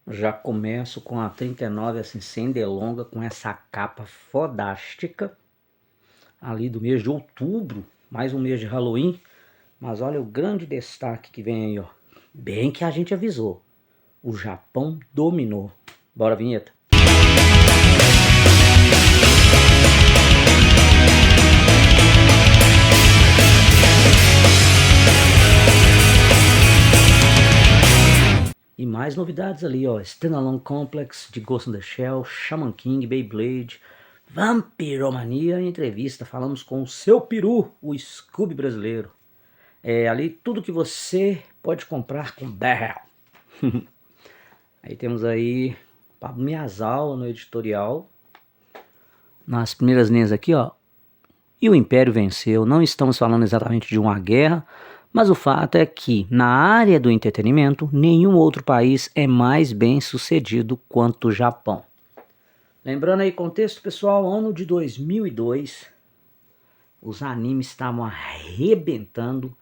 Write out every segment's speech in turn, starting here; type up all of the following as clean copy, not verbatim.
Já começo com a 39, assim, sem delonga, com essa capa fodástica, ali do mês de outubro, mais um mês de Halloween. Mas olha o grande destaque que vem aí, ó. Bem que a gente avisou, o Japão dominou. Bora, vinheta. E mais novidades ali, ó. Standalone Complex, de Ghost in the Shell, Shaman King, Beyblade, Vampiromania. Entrevista, falamos com o seu peru, o Scooby brasileiro. Ali tudo que você pode comprar com 10 reais. Aí temos aí Pablo Miyazawa no editorial. Nas primeiras linhas aqui, ó. E o Império venceu. Não estamos falando exatamente de uma guerra, mas o fato é que, na área do entretenimento, nenhum outro país é mais bem sucedido quanto o Japão. Lembrando aí, contexto pessoal, ano de 2002, os animes estavam arrebentando,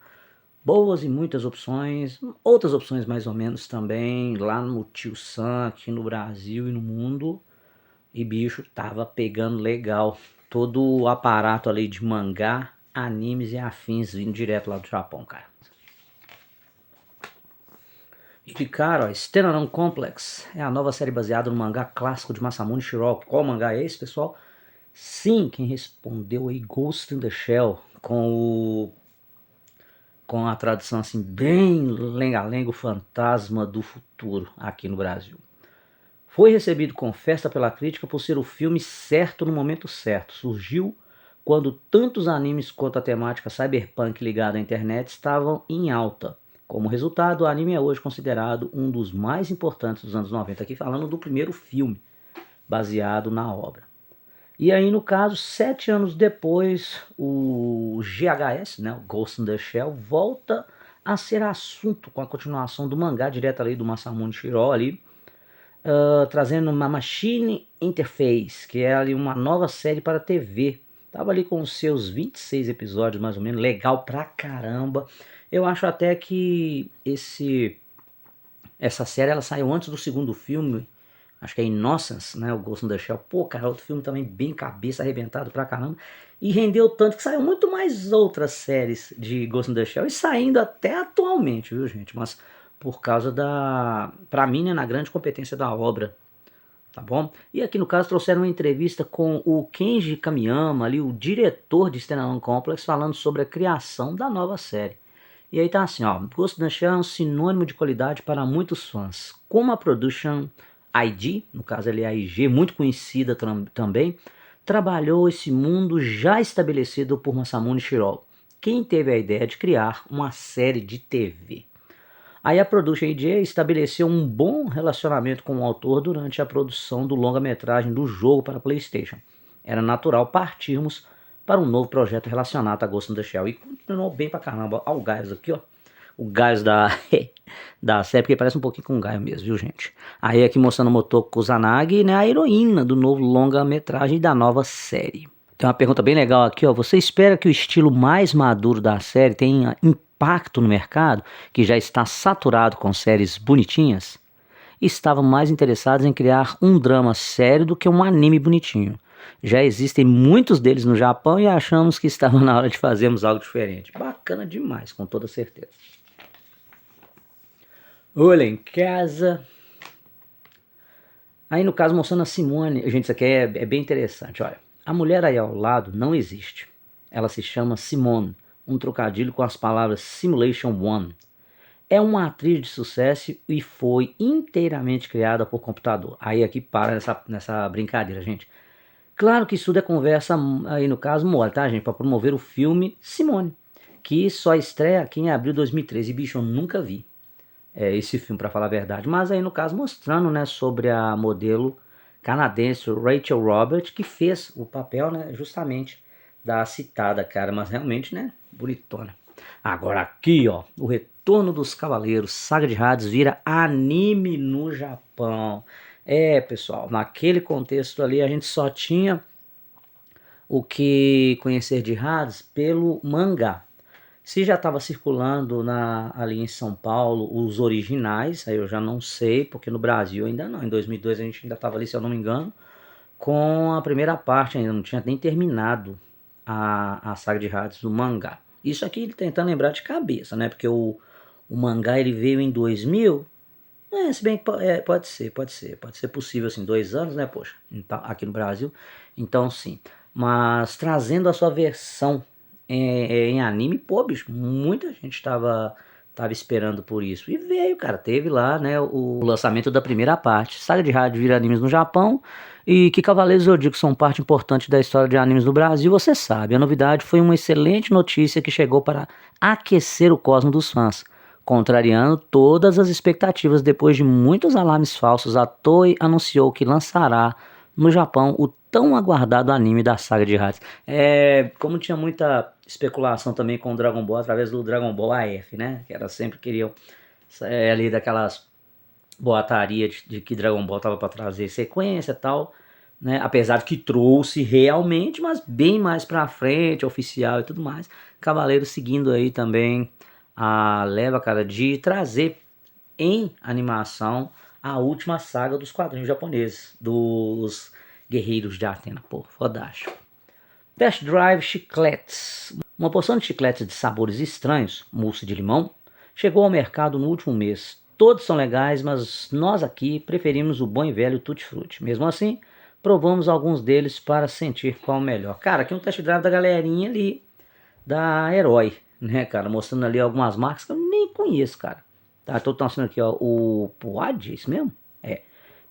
boas e muitas opções, outras opções mais ou menos também, lá no Tio Sam, aqui no Brasil e no mundo, e bicho, tava pegando legal, todo o aparato ali de mangá, animes e afins vindo direto lá do Japão, cara. E de cara, ó, Standalone Complex é a nova série baseada no mangá clássico de Masamune Shiroki. Qual mangá é esse, pessoal? Sim, quem respondeu aí Ghost in the Shell, com a tradução assim bem lenga-lenga, o fantasma do futuro aqui no Brasil. Foi recebido com festa pela crítica por ser o filme certo no momento certo. Surgiu quando tantos animes quanto a temática cyberpunk ligada à internet estavam em alta. Como resultado, o anime é hoje considerado um dos mais importantes dos anos 90, aqui falando do primeiro filme baseado na obra. E aí, no caso, 7 anos depois, o GHS, né, o Ghost in the Shell, volta a ser assunto com a continuação do mangá direto ali do Masamune Shirow ali, trazendo uma Machine Interface, que é ali uma nova série para TV. Tava ali com os seus 26 episódios mais ou menos, legal pra caramba. Eu acho até que essa série ela saiu antes do segundo filme, acho que é Innocence, né, o Ghost in the Shell. Pô, cara, outro filme também bem cabeça, arrebentado pra caramba. E rendeu tanto que saiu muito mais outras séries de Ghost in the Shell. E saindo até atualmente, viu, gente? Mas por causa pra mim, né, na grande competência da obra, tá bom? E aqui no caso trouxeram uma entrevista com o Kenji Kamiyama, ali, o diretor de Standalone Complex, falando sobre a criação da nova série. E aí tá assim, ó, Ghost in the Shell é um sinônimo de qualidade para muitos fãs. Como a Production ID, no caso ali a IG, muito conhecida também, trabalhou esse mundo já estabelecido por Masamune Shirow, quem teve a ideia de criar uma série de TV. Aí a Production ID estabeleceu um bom relacionamento com o autor durante a produção do longa-metragem do jogo para PlayStation. Era natural partirmos para um novo projeto relacionado a Ghost in the Shell. E continuou bem pra caramba. Olha o Gaius aqui, ó. O Gaius da série, porque parece um pouquinho com o Gaio mesmo, viu, gente? Aí aqui mostrando o Motoko Kusanagi, né, a heroína do novo longa-metragem da nova série. Tem uma pergunta bem legal aqui, ó. Você espera que o estilo mais maduro da série tenha impacto no mercado, que já está saturado com séries bonitinhas? Estavam mais interessados em criar um drama sério do que um anime bonitinho. Já existem muitos deles no Japão e achamos que estava na hora de fazermos algo diferente. Bacana demais, com toda certeza. Olha em casa. Aí no caso mostrando a Simone. Gente, isso aqui é bem interessante, olha. A mulher aí ao lado não existe. Ela se chama Simone, um trocadilho com as palavras Simulation One. É uma atriz de sucesso e foi inteiramente criada por computador. Aí aqui para nessa brincadeira, gente. Claro que isso tudo é conversa, aí no caso, mole, tá, gente? Para promover o filme Simone, que só estreia aqui em abril de 2013. E, bicho, eu nunca vi esse filme, para falar a verdade. Mas aí, no caso, mostrando, né, sobre a modelo canadense Rachel Roberts, que fez o papel, né, justamente da citada, cara. Mas realmente, né, bonitona. Agora aqui, ó, o Retorno dos Cavaleiros, Saga de Hades vira anime no Japão. Pessoal, naquele contexto ali a gente só tinha o que conhecer de Hades pelo mangá. Se já estava circulando ali em São Paulo os originais, aí eu já não sei, porque no Brasil ainda não. Em 2002 a gente ainda estava ali, se eu não me engano, com a primeira parte ainda, não tinha nem terminado a saga de Hades do mangá. Isso aqui ele tentando lembrar de cabeça, né? Porque o mangá ele veio em 2000. Se bem que pode ser possível, assim, 2 anos, né, poxa, então, aqui no Brasil, então sim. Mas trazendo a sua versão em anime, pô, bicho, muita gente tava esperando por isso. E veio, cara, teve lá, né, o lançamento da primeira parte. Saga de Rádio vira animes no Japão e que Cavaleiros do Zodíaco são parte importante da história de animes no Brasil, você sabe. A novidade foi uma excelente notícia que chegou para aquecer o cosmo dos fãs. Contrariando todas as expectativas, depois de muitos alarmes falsos, a Toei anunciou que lançará no Japão o tão aguardado anime da saga de Hades. Como tinha muita especulação também com o Dragon Ball através do Dragon Ball AF, né? Que era sempre queriam ali daquelas boataria de que Dragon Ball tava para trazer sequência e tal, né? Apesar de que trouxe realmente, mas bem mais para frente, oficial e tudo mais. Cavaleiro seguindo aí também a leva, cara, de trazer em animação a última saga dos quadrinhos japoneses, dos Guerreiros de Atena. Pô, fodástico. Test Drive Chicletes. Uma porção de chicletes de sabores estranhos, mousse de limão, chegou ao mercado no último mês. Todos são legais, mas nós aqui preferimos o bom e velho Tutti Frutti. Mesmo assim, provamos alguns deles para sentir qual é o melhor. Cara, aqui é um test drive da galerinha ali, da Herói, né, cara? Mostrando ali algumas marcas que eu nem conheço, cara. Tá, tô mostrando aqui, ó, o Pod, é isso mesmo? É.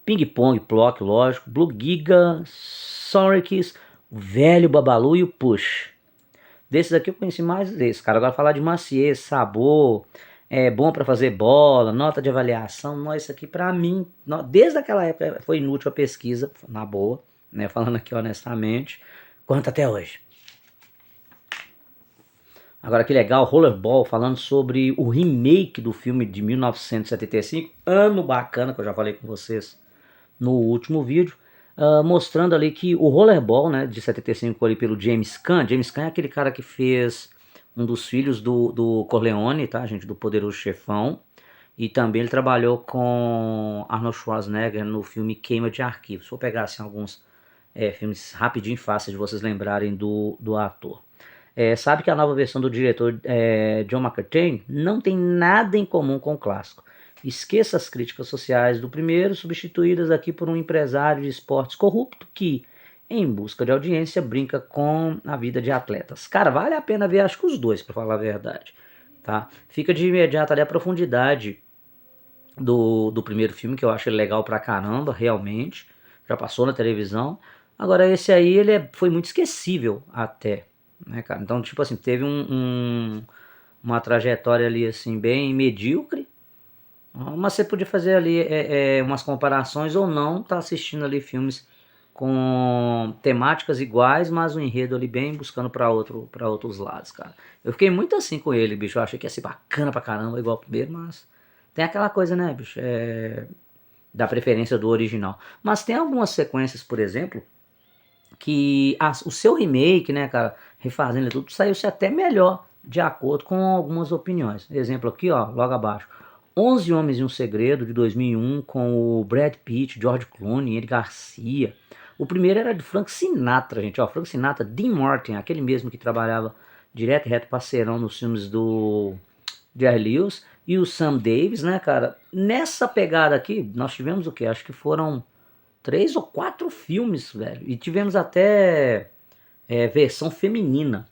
Ping Pong, Plock, lógico. Blue Giga, Sorikis, o velho Babalu e o Push. Desses aqui eu conheci mais desses, cara. Agora falar de maciez, sabor, é bom para fazer bola, nota de avaliação. Não, isso aqui pra mim, desde aquela época foi inútil a pesquisa, na boa, né? Falando aqui honestamente, quanto até hoje. Agora que legal, Rollerball, falando sobre o remake do filme de 1975, ano bacana, que eu já falei com vocês no último vídeo, mostrando ali que o Rollerball, né, de 75 ali pelo James Caan. James Caan é aquele cara que fez um dos filhos do Corleone, tá, gente, do Poderoso Chefão, e também ele trabalhou com Arnold Schwarzenegger no filme Queima de Arquivos. Vou pegar assim alguns filmes rapidinho, fáceis de vocês lembrarem do ator. Sabe que a nova versão do diretor John McTiernan não tem nada em comum com o clássico. Esqueça as críticas sociais do primeiro, substituídas aqui por um empresário de esportes corrupto que, em busca de audiência, brinca com a vida de atletas. Cara, vale a pena ver, acho que os dois, para falar a verdade. Tá? Fica de imediato ali a profundidade do primeiro filme, que eu acho ele legal pra caramba, realmente. Já passou na televisão. Agora esse aí, foi muito esquecível até, né, cara? Então, tipo assim, teve uma trajetória ali, assim, bem medíocre. Mas você podia fazer ali umas comparações ou não, tá assistindo ali filmes com temáticas iguais, mas um enredo ali bem buscando para outros lados, cara. Eu fiquei muito assim com ele, bicho. Eu achei que ia ser bacana pra caramba, igual o primeiro, mas tem aquela coisa, né, bicho? Da preferência do original. Mas tem algumas sequências, por exemplo, que o seu remake, né, cara, refazendo tudo, saiu-se até melhor, de acordo com algumas opiniões. Exemplo aqui, ó, logo abaixo. 11 Homens e um Segredo, de 2001, com o Brad Pitt, George Clooney, Eddie Garcia. O primeiro era de Frank Sinatra, gente, ó, Frank Sinatra, Dean Martin, aquele mesmo que trabalhava direto e reto parceirão nos filmes do Jerry Lewis, e o Sam Davis, né, cara. Nessa pegada aqui, nós tivemos o quê? Acho que foram 3 ou 4 filmes, velho. E tivemos até versão feminina.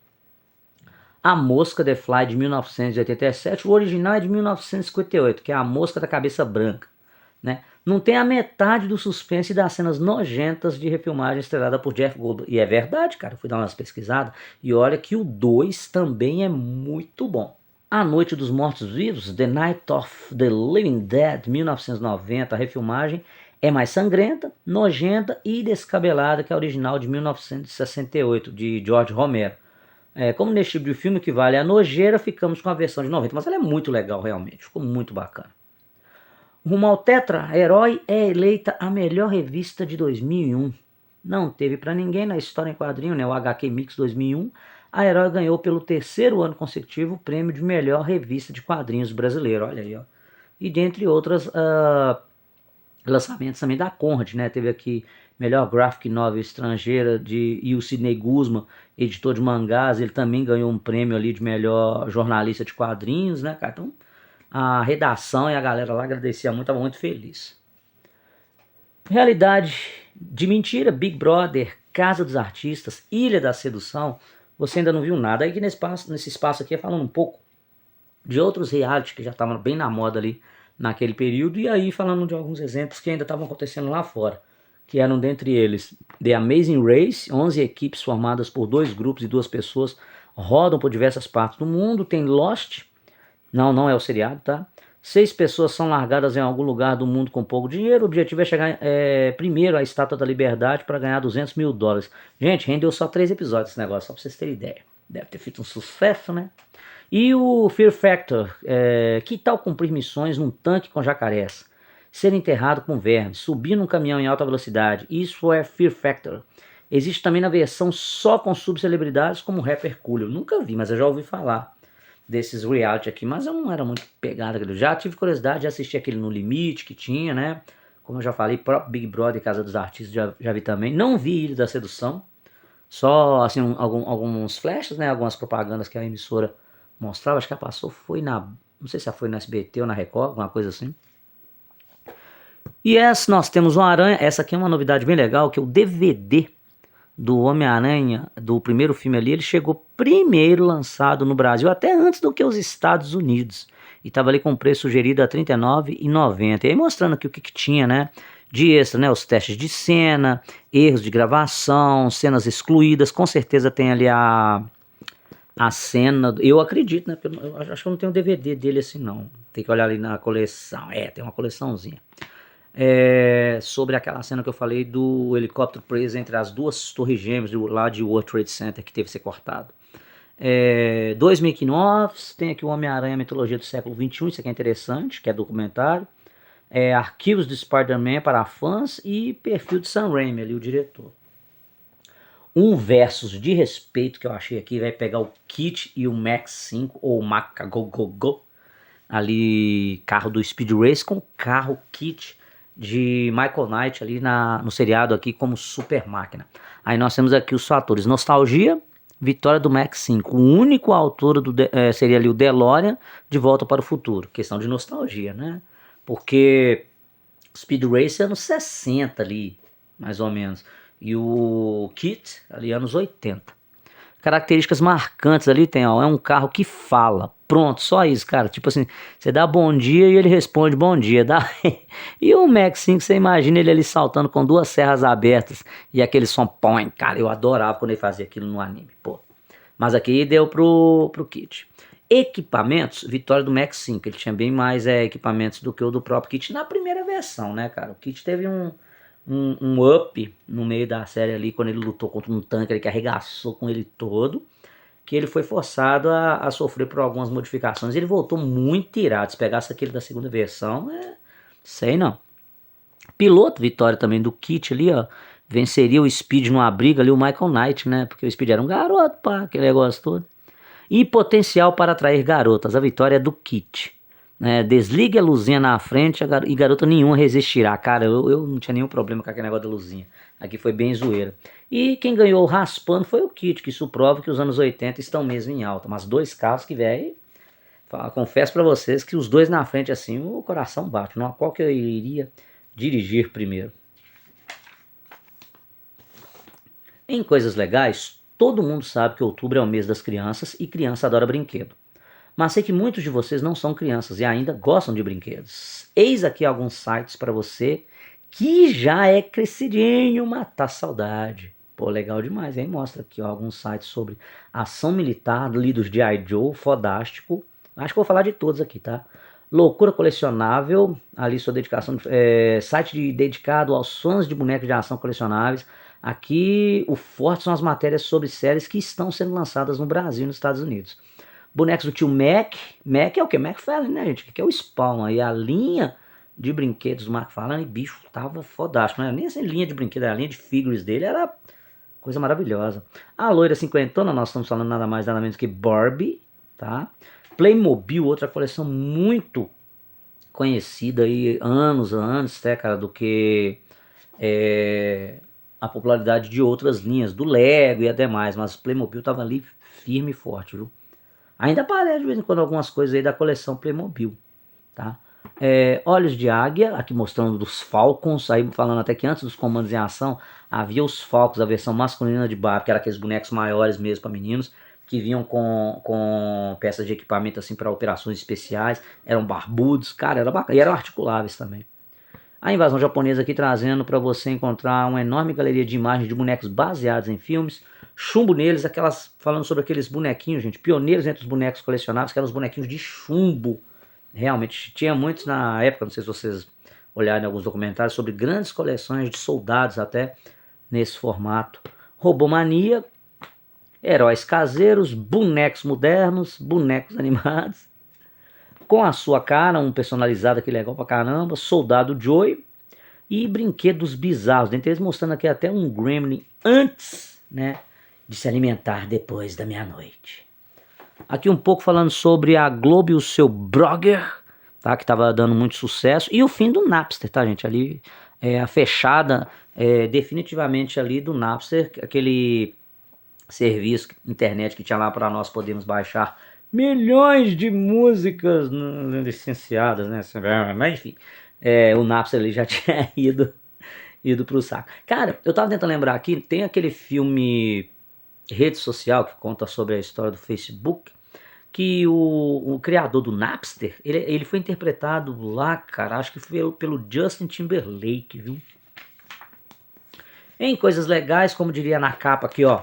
A Mosca The Fly de 1987, o original é de 1958, que é a Mosca da Cabeça Branca, né? Não tem a metade do suspense e das cenas nojentas de refilmagem estrelada por Jeff Goldblum. E é verdade, cara, fui dar umas pesquisadas e olha que o 2 também é muito bom. A Noite dos Mortos-Vivos, The Night of the Living Dead, 1990, a refilmagem é mais sangrenta, nojenta e descabelada que a original de 1968, de George Romero. Como nesse tipo de filme que vale a nojeira, ficamos com a versão de 90, mas ela é muito legal realmente, ficou muito bacana. Rumo ao Tetra, Herói é eleita a melhor revista de 2001. Não teve para ninguém na história em quadrinho, né? O HQ Mix 2001. a Herói ganhou pelo 3º ano consecutivo o prêmio de melhor revista de quadrinhos brasileiro, olha aí, ó. E dentre outras lançamentos também da Conrad, né? Teve aqui melhor graphic novel estrangeira e o Sidney Guzman, editor de mangás, ele também ganhou um prêmio ali de melhor jornalista de quadrinhos, né, cara? Então, a redação e a galera lá agradecia muito, estava muito feliz. Realidade de mentira, Big Brother, Casa dos Artistas, Ilha da Sedução, você ainda não viu nada. Aí que nesse espaço aqui é falando um pouco de outros reality que já estavam bem na moda ali naquele período, e aí falando de alguns exemplos que ainda estavam acontecendo lá fora, que eram dentre eles The Amazing Race, 11 equipes formadas por 2 grupos e 2 pessoas, rodam por diversas partes do mundo. Tem Lost, não é o seriado, tá? 6 pessoas são largadas em algum lugar do mundo com pouco dinheiro. O objetivo é chegar primeiro à Estátua da Liberdade para ganhar $200 mil. Gente, rendeu só 3 episódios esse negócio, só pra vocês terem ideia. Deve ter feito um sucesso, né? E o Fear Factor, que tal cumprir missões num tanque com jacarés? Ser enterrado com vermes, subir num caminhão em alta velocidade, isso é Fear Factor. Existe também na versão só com subcelebridades como o rapper Coolio. Nunca vi, mas eu já ouvi falar desses reality aqui, mas eu não era muito pegado aquele. Já tive curiosidade de assistir aquele No Limite que tinha, né? Como eu já falei, próprio Big Brother e Casa dos Artistas já vi também. Não vi Ilha da Sedução, só assim alguns flashes, né? Algumas propagandas que a emissora mostrava, acho que ela passou, foi não sei se ela foi na SBT ou na Record, alguma coisa assim. E nós temos uma aranha, essa aqui é uma novidade bem legal, que é o DVD do Homem-Aranha, do primeiro filme ali, ele chegou primeiro lançado no Brasil, até antes do que os Estados Unidos. E estava ali com um preço sugerido a R$ 39,90. E aí mostrando aqui o que tinha, né? De extra, né? Os testes de cena, erros de gravação, cenas excluídas. Com certeza tem ali a cena, eu acredito, né? Eu acho que eu não tenho DVD dele assim, não. Tem que olhar ali na coleção. Tem uma coleçãozinha. Sobre aquela cena que eu falei do helicóptero preso entre as 2 torres gêmeas lá de World Trade Center, que teve que ser cortado. 2 making-offs, tem aqui o Homem-Aranha Mitologia do século XXI, isso aqui é interessante, que é documentário. Arquivos do Spider-Man para fãs e perfil de Sam Raimi, ali o diretor. Um versus de respeito que eu achei aqui, vai pegar o Kit e o Max 5, ou o Macagogogo, ali, carro do Speed Race com carro Kit de Michael Knight ali no seriado aqui como super máquina. Aí nós temos aqui os fatores: nostalgia, vitória do Max 5. O único autor seria ali o DeLorean de Volta para o Futuro. Questão de nostalgia, né? Porque Speed Race é anos 60 ali, mais ou menos. E o Kit ali anos 80. Características marcantes ali tem, ó, é um carro que fala. Pronto, só isso, cara. Tipo assim, você dá bom dia e ele responde bom dia. E o Max 5, você imagina ele ali saltando com 2 serras abertas e aquele som põe. Cara, eu adorava quando ele fazia aquilo no anime, pô. Mas aqui deu pro Kit. Equipamentos, vitória do Max 5. Ele tinha bem mais equipamentos do que o do próprio Kit na primeira versão, né, cara? O Kit teve um up no meio da série ali, quando ele lutou contra um tanque que arregaçou com ele todo, que ele foi forçado a sofrer por algumas modificações. Ele voltou muito irado. Se pegasse aquele da segunda versão, sei não. Piloto, vitória também do Kit ali, ó. Venceria o Speed numa briga ali, o Michael Knight, né? Porque o Speed era um garoto, pá, aquele negócio todo. E potencial para atrair garotas, a vitória é do Kit. Desligue a luzinha na frente e garota nenhuma resistirá. Cara, eu não tinha nenhum problema com aquele negócio da luzinha. Aqui foi bem zoeira. E quem ganhou raspando foi o Kit, que isso prova que os anos 80 estão mesmo em alta. Mas 2 carros que, velho, confesso pra vocês que os 2 na frente assim, o coração bate. Não, qual que eu iria dirigir primeiro? Em coisas legais, todo mundo sabe que outubro é o mês das crianças e criança adora brinquedo. Mas sei que muitos de vocês não são crianças e ainda gostam de brinquedos. Eis aqui alguns sites para você que já é crescidinho, matar saudade. Pô, legal demais, hein? Mostra aqui ó, alguns sites sobre ação militar, lidos de G.I. Joe, fodástico. Acho que vou falar de todos aqui, tá? Loucura colecionável, ali sua dedicação, site dedicado aos fãs de bonecos de ação colecionáveis. Aqui o forte são as matérias sobre séries que estão sendo lançadas no Brasil e nos Estados Unidos. Bonecos do tio Mac. Mac é o que? McFarlane, né, gente? Que é o Spawn aí. A linha de brinquedos do McFarlane, bicho, tava fodástico. Não era nem essa linha de brinquedos, a linha de figures dele era Coisa maravilhosa. A loira cinquentona, nós estamos falando nada mais nada menos que Barbie, tá? Playmobil, outra coleção muito conhecida aí, anos antes, né, cara, do que a popularidade de outras linhas, do Lego e até mais, mas o Playmobil tava ali firme e forte, viu? Ainda aparece de vez em quando algumas coisas aí da coleção Playmobil, tá? Olhos de Águia, aqui mostrando dos Falcons, aí falando até que antes dos comandos em ação, havia os Falcons, a versão masculina de Barbie, que era aqueles bonecos maiores mesmo para meninos, que vinham com peças de equipamento assim para operações especiais, eram barbudos, cara, era bacana, e eram articuláveis também. A invasão japonesa aqui trazendo para você encontrar uma enorme galeria de imagens de bonecos baseados em filmes, chumbo neles, falando sobre aqueles bonequinhos, gente, pioneiros entre os bonecos colecionáveis, que eram os bonequinhos de chumbo. Realmente, tinha muitos na época, não sei se vocês olharem alguns documentários, sobre grandes coleções de soldados até nesse formato. Robomania, heróis caseiros, bonecos modernos, bonecos animados, com a sua cara, um personalizado aqui legal pra caramba, Soldado Joey e brinquedos bizarros, dentre eles mostrando aqui até um Gremlin antes, né, de se alimentar depois da meia-noite. Aqui um pouco falando sobre a Globo e o seu blogger, tá, que tava dando muito sucesso, e o fim do Napster, tá, gente, ali a fechada definitivamente ali do Napster, aquele serviço internet que tinha lá para nós podermos baixar milhões de músicas licenciadas, né? Mas enfim, o Napster ali já tinha ido pro saco. Cara, eu tava tentando lembrar aqui, tem aquele filme Rede Social que conta sobre a história do Facebook, que o criador do Napster, ele foi interpretado lá, cara, acho que foi pelo Justin Timberlake, viu? Em coisas legais, como diria na capa aqui, ó,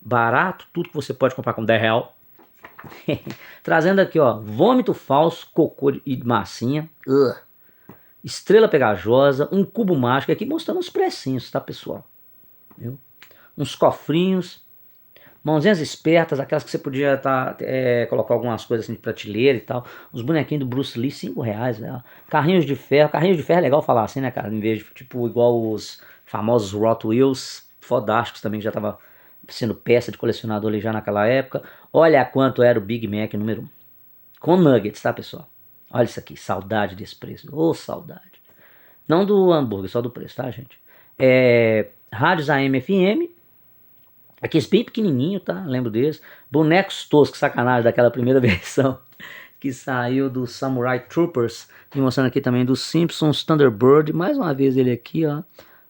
barato, tudo que você pode comprar com 10 real. Trazendo aqui, ó, vômito falso, cocô e massinha, estrela pegajosa, um cubo mágico, aqui mostrando uns precinhos, tá, pessoal? Viu? Uns cofrinhos, mãozinhas espertas, aquelas que você podia colocar algumas coisas assim de prateleira e tal. Os bonequinhos do Bruce Lee, 5 reais, velho. Carrinhos de ferro é legal falar assim, né, cara? Em vez de, tipo, igual os famosos Hot Wheels, fodásticos também, que já tava sendo peça de colecionador ali já naquela época. Olha quanto era o Big Mac número 1. Com nuggets, tá, pessoal? Olha isso aqui, saudade desse preço. Ô, saudade. Não do hambúrguer, só do preço, tá, gente? Rádios AM, FM. Aqueles bem pequenininho, tá? Lembro deles. Bonecos toscos, sacanagem, daquela primeira versão que saiu do Samurai Troopers. Me mostrando aqui também dos Simpsons, Thunderbird. Mais uma vez ele aqui, ó.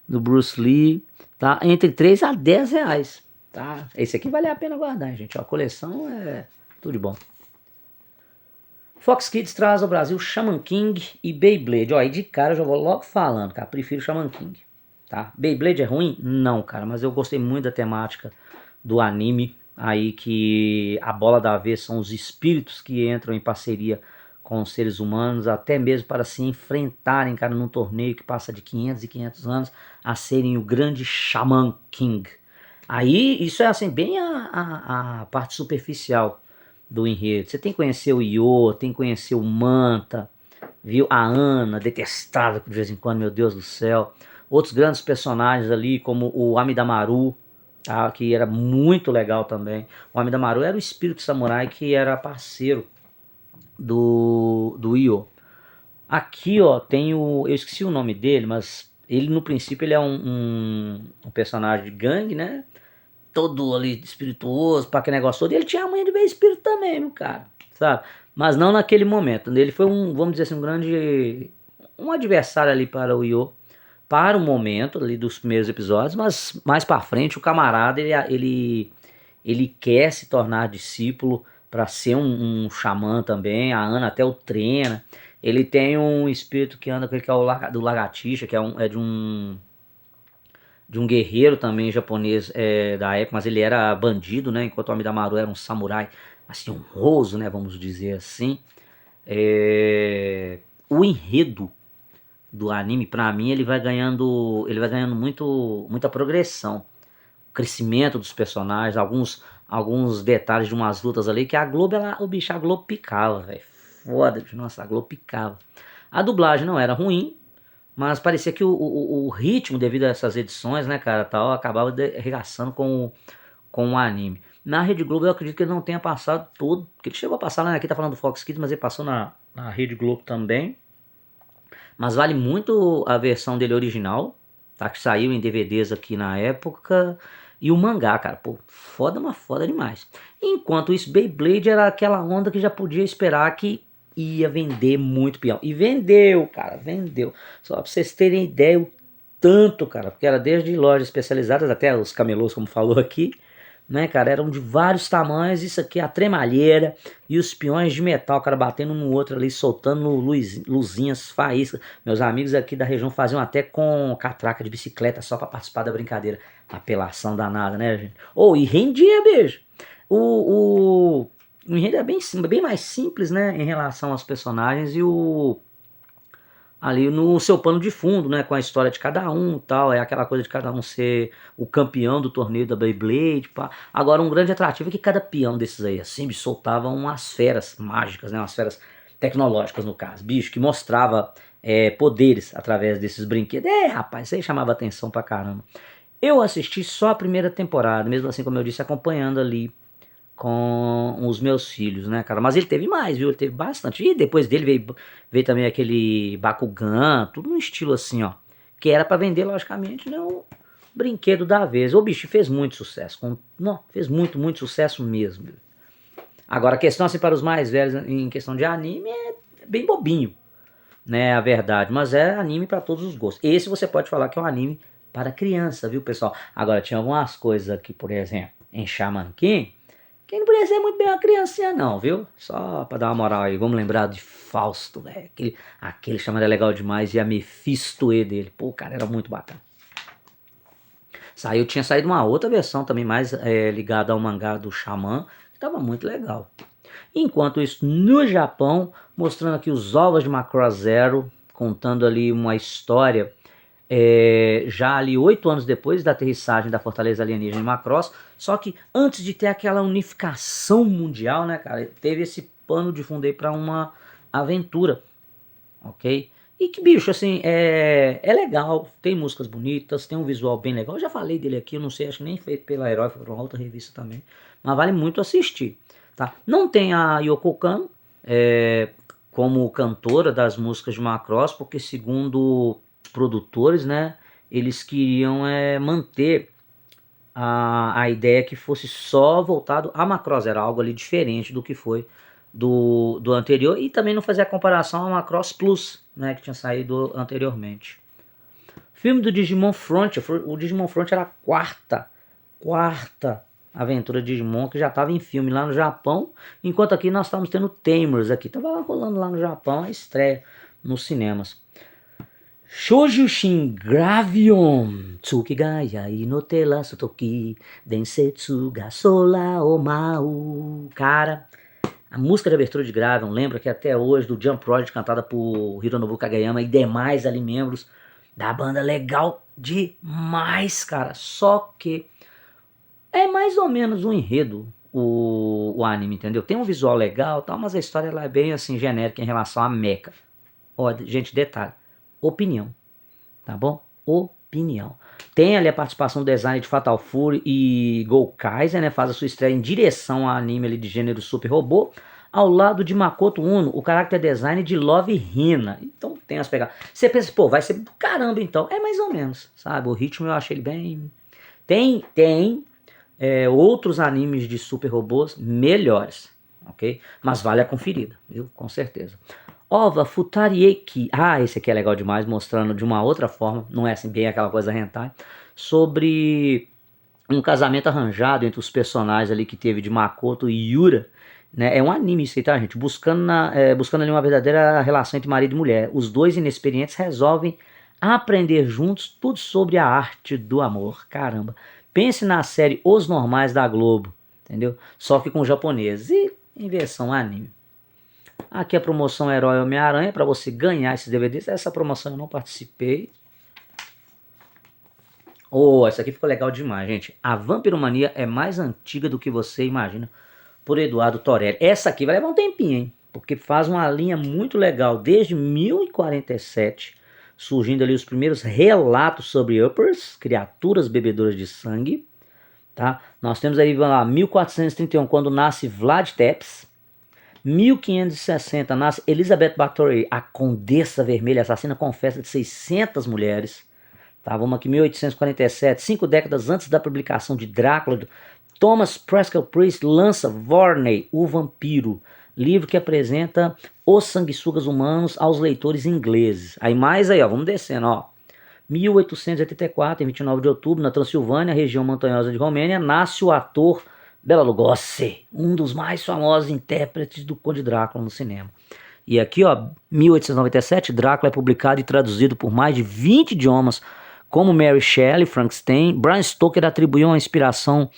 Do Bruce Lee. Tá? Entre 3 a 10 reais. Tá? Esse aqui vale a pena guardar, gente. Ó, a coleção é tudo de bom. Fox Kids traz ao Brasil Shaman King e Beyblade. Ó, aí de cara eu já vou logo falando, cara. Prefiro Shaman King. Tá? Beyblade é ruim? Não, cara. Mas eu gostei muito da temática do anime. Aí que a bola da vez são os espíritos que entram em parceria com os seres humanos, até mesmo para se enfrentarem, cara, num torneio que passa de 500 e 500 anos, a serem o grande Shaman King. Aí, isso é assim, bem a parte superficial do enredo. Você tem que conhecer o Io, tem que conhecer o Manta, viu? A Ana, detestável de vez em quando, meu Deus do céu. Outros grandes personagens ali, como o Amidamaru, tá? Que era muito legal também. O Amidamaru era o espírito samurai que era parceiro do Io. Aqui, ó, tem o... Eu esqueci o nome dele, mas ele no princípio ele é um personagem de gangue, né? Todo ali espirituoso, para aquele negócio todo. E ele tinha a manha de ver espírito também, meu cara, sabe? Mas não naquele momento. Ele foi vamos dizer assim, um adversário ali para o Io, para o momento ali dos primeiros episódios, mas mais para frente o camarada, ele quer se tornar discípulo para ser um xamã também. A Ana até o treina. Ele tem um espírito que anda com ele, que é o do lagartixa, que é de um guerreiro também japonês da época, mas ele era bandido, né? Enquanto o Amidamaru era um samurai, assim, honroso, né? Vamos dizer assim. O enredo do anime, pra mim, ele vai ganhando muita progressão, crescimento dos personagens, alguns detalhes de umas lutas ali que a Globo, a Globo picava, velho. Foda, nossa, a Globo picava. A dublagem não era ruim, Mas parecia que o ritmo, devido a essas edições, né, cara, tal, acabava arregaçando com o anime. Na Rede Globo eu acredito que ele não tenha passado todo, porque ele chegou a passar, né, aqui tá falando do Fox Kids, mas ele passou na Rede Globo também. Mas vale muito a versão dele original, tá? Que saiu em DVDs aqui na época. E o mangá, cara, pô, foda, mas foda demais. Enquanto isso, Beyblade era aquela onda que já podia esperar que ia vender muito peão. E vendeu, cara, vendeu. Só pra vocês terem ideia o tanto, cara, porque era desde lojas especializadas até os camelôs, como falou aqui, né, cara, eram de vários tamanhos, isso aqui, a tremalheira e os peões de metal, cara, batendo um no outro ali, soltando luzinhas, faíscas. Meus amigos aqui da região faziam até com catraca de bicicleta só pra participar da brincadeira. Apelação danada, né, gente? E rendia, beijo. O enredo é bem mais simples, né, em relação aos personagens e ali no seu pano de fundo, né, com a história de cada um, tal, é aquela coisa de cada um ser o campeão do torneio da Beyblade, pá. Agora um grande atrativo é que cada peão desses aí assim soltava umas feras mágicas, né, umas feras tecnológicas no caso, bicho, que mostrava poderes através desses brinquedos. Rapaz, isso aí chamava atenção pra caramba. Eu assisti só a primeira temporada, mesmo assim, como eu disse, acompanhando ali com os meus filhos, né, cara? Mas ele teve mais, viu? Ele teve bastante. E depois dele veio também aquele Bakugan, tudo no estilo assim, ó. Que era pra vender, logicamente, né? O brinquedo da vez. O bicho fez muito sucesso. Não, fez muito, muito sucesso mesmo. Agora, a questão assim para os mais velhos, em questão de anime, é bem bobinho, né? A verdade. Mas é anime pra todos os gostos. Esse você pode falar que é um anime para criança, viu, pessoal? Agora, tinha algumas coisas aqui, por exemplo, em Shaman King, que não podia ser muito bem uma criancinha não, viu? Só pra dar uma moral aí. Vamos lembrar de Fausto, né? Aquele chamado é legal demais. E a Mephistoe dele. Pô, cara, era muito bacana. Tinha saído uma outra versão também mais ligada ao mangá do Xamã, que tava muito legal. Enquanto isso, no Japão, mostrando aqui os ovos de Macross Zero, contando ali uma história já ali 8 anos depois da aterrissagem da fortaleza alienígena em Macross, só que antes de ter aquela unificação mundial, né, cara, teve esse pano de fundo aí pra uma aventura, ok? E que, bicho, assim, é legal, tem músicas bonitas, tem um visual bem legal, eu já falei dele aqui, eu não sei, acho que nem feito pela Herói, foi pra uma outra revista também, mas vale muito assistir, tá? Não tem a Yoko Kanno como cantora das músicas de Macross, porque segundo produtores, né, eles queriam manter a ideia que fosse só voltado a Macross, era algo ali diferente do que foi do anterior, e também não fazer a comparação a Macross Plus, né, que tinha saído anteriormente. Filme do Digimon Frontier, o Digimon Frontier era a quarta aventura de Digimon que já estava em filme lá no Japão, enquanto aqui nós estávamos tendo Tamers aqui, tava rolando lá no Japão a estreia nos cinemas. Shoujushin Gravion Tsukigaya Inotela Sotoki Densetsu ga Sora o Mau. Cara, a música de abertura de Gravion lembra que até hoje do Jump Project cantada por Hironobu Kageyama e demais ali membros da banda, legal demais, cara. Só que é mais ou menos um enredo o anime, entendeu? Tem um visual legal, tal, mas a história ela é bem assim genérica em relação a Mecha. Ó, gente, detalhe, opinião. Tá bom? Opinião. Tem ali a participação do design de Fatal Fury e Go Kaiser, né? Faz a sua estreia em direção ao anime ali de gênero super robô. Ao lado de Makoto Uno, o character design de Love Hina. Então tem as pegadas. Você pensa, pô, vai ser do caramba então. É mais ou menos, sabe? O ritmo eu achei ele bem... Tem outros animes de super robôs melhores, ok? Mas vale a conferida, viu? Com certeza. Ova Futarieki. Esse aqui é legal demais, mostrando de uma outra forma, não é assim bem aquela coisa hentai, sobre um casamento arranjado entre os personagens ali que teve de Makoto e Yura, né? É um anime isso aí, tá, gente? Buscando ali uma verdadeira relação entre marido e mulher. Os dois inexperientes resolvem aprender juntos tudo sobre a arte do amor. Caramba. Pense na série Os Normais da Globo, entendeu? Só que com japoneses e em versão anime. Aqui a promoção Herói Homem-Aranha para você ganhar esses DVDs. Essa promoção eu não participei. Essa aqui ficou legal demais, gente. A Vampiromania é mais antiga do que você imagina, por Eduardo Torelli. Essa aqui vai levar um tempinho, hein? Porque faz uma linha muito legal desde 1047, surgindo ali os primeiros relatos sobre uppers, criaturas bebedoras de sangue. Tá? Nós temos aí, vamos lá, 1431, quando nasce Vlad Tepes. 1560 nasce Elizabeth Bathory, a Condessa Vermelha, assassina confessa de 600 mulheres. Tá, vamos aqui, 1847, 5 décadas antes da publicação de Drácula, Thomas Pascal Priest lança Varney, o Vampiro, livro que apresenta os sanguessugas humanos aos leitores ingleses. Aí mais aí, ó, vamos descendo, ó. 1884, em 29 de outubro, na Transilvânia, região montanhosa de Romênia, nasce o ator Bela Lugosi, um dos mais famosos intérpretes do Conde Drácula no cinema. E aqui, ó, 1897, Drácula é publicado e traduzido por mais de 20 idiomas, como Mary Shelley, Frankenstein. Bram Stoker atribuiu uma inspiração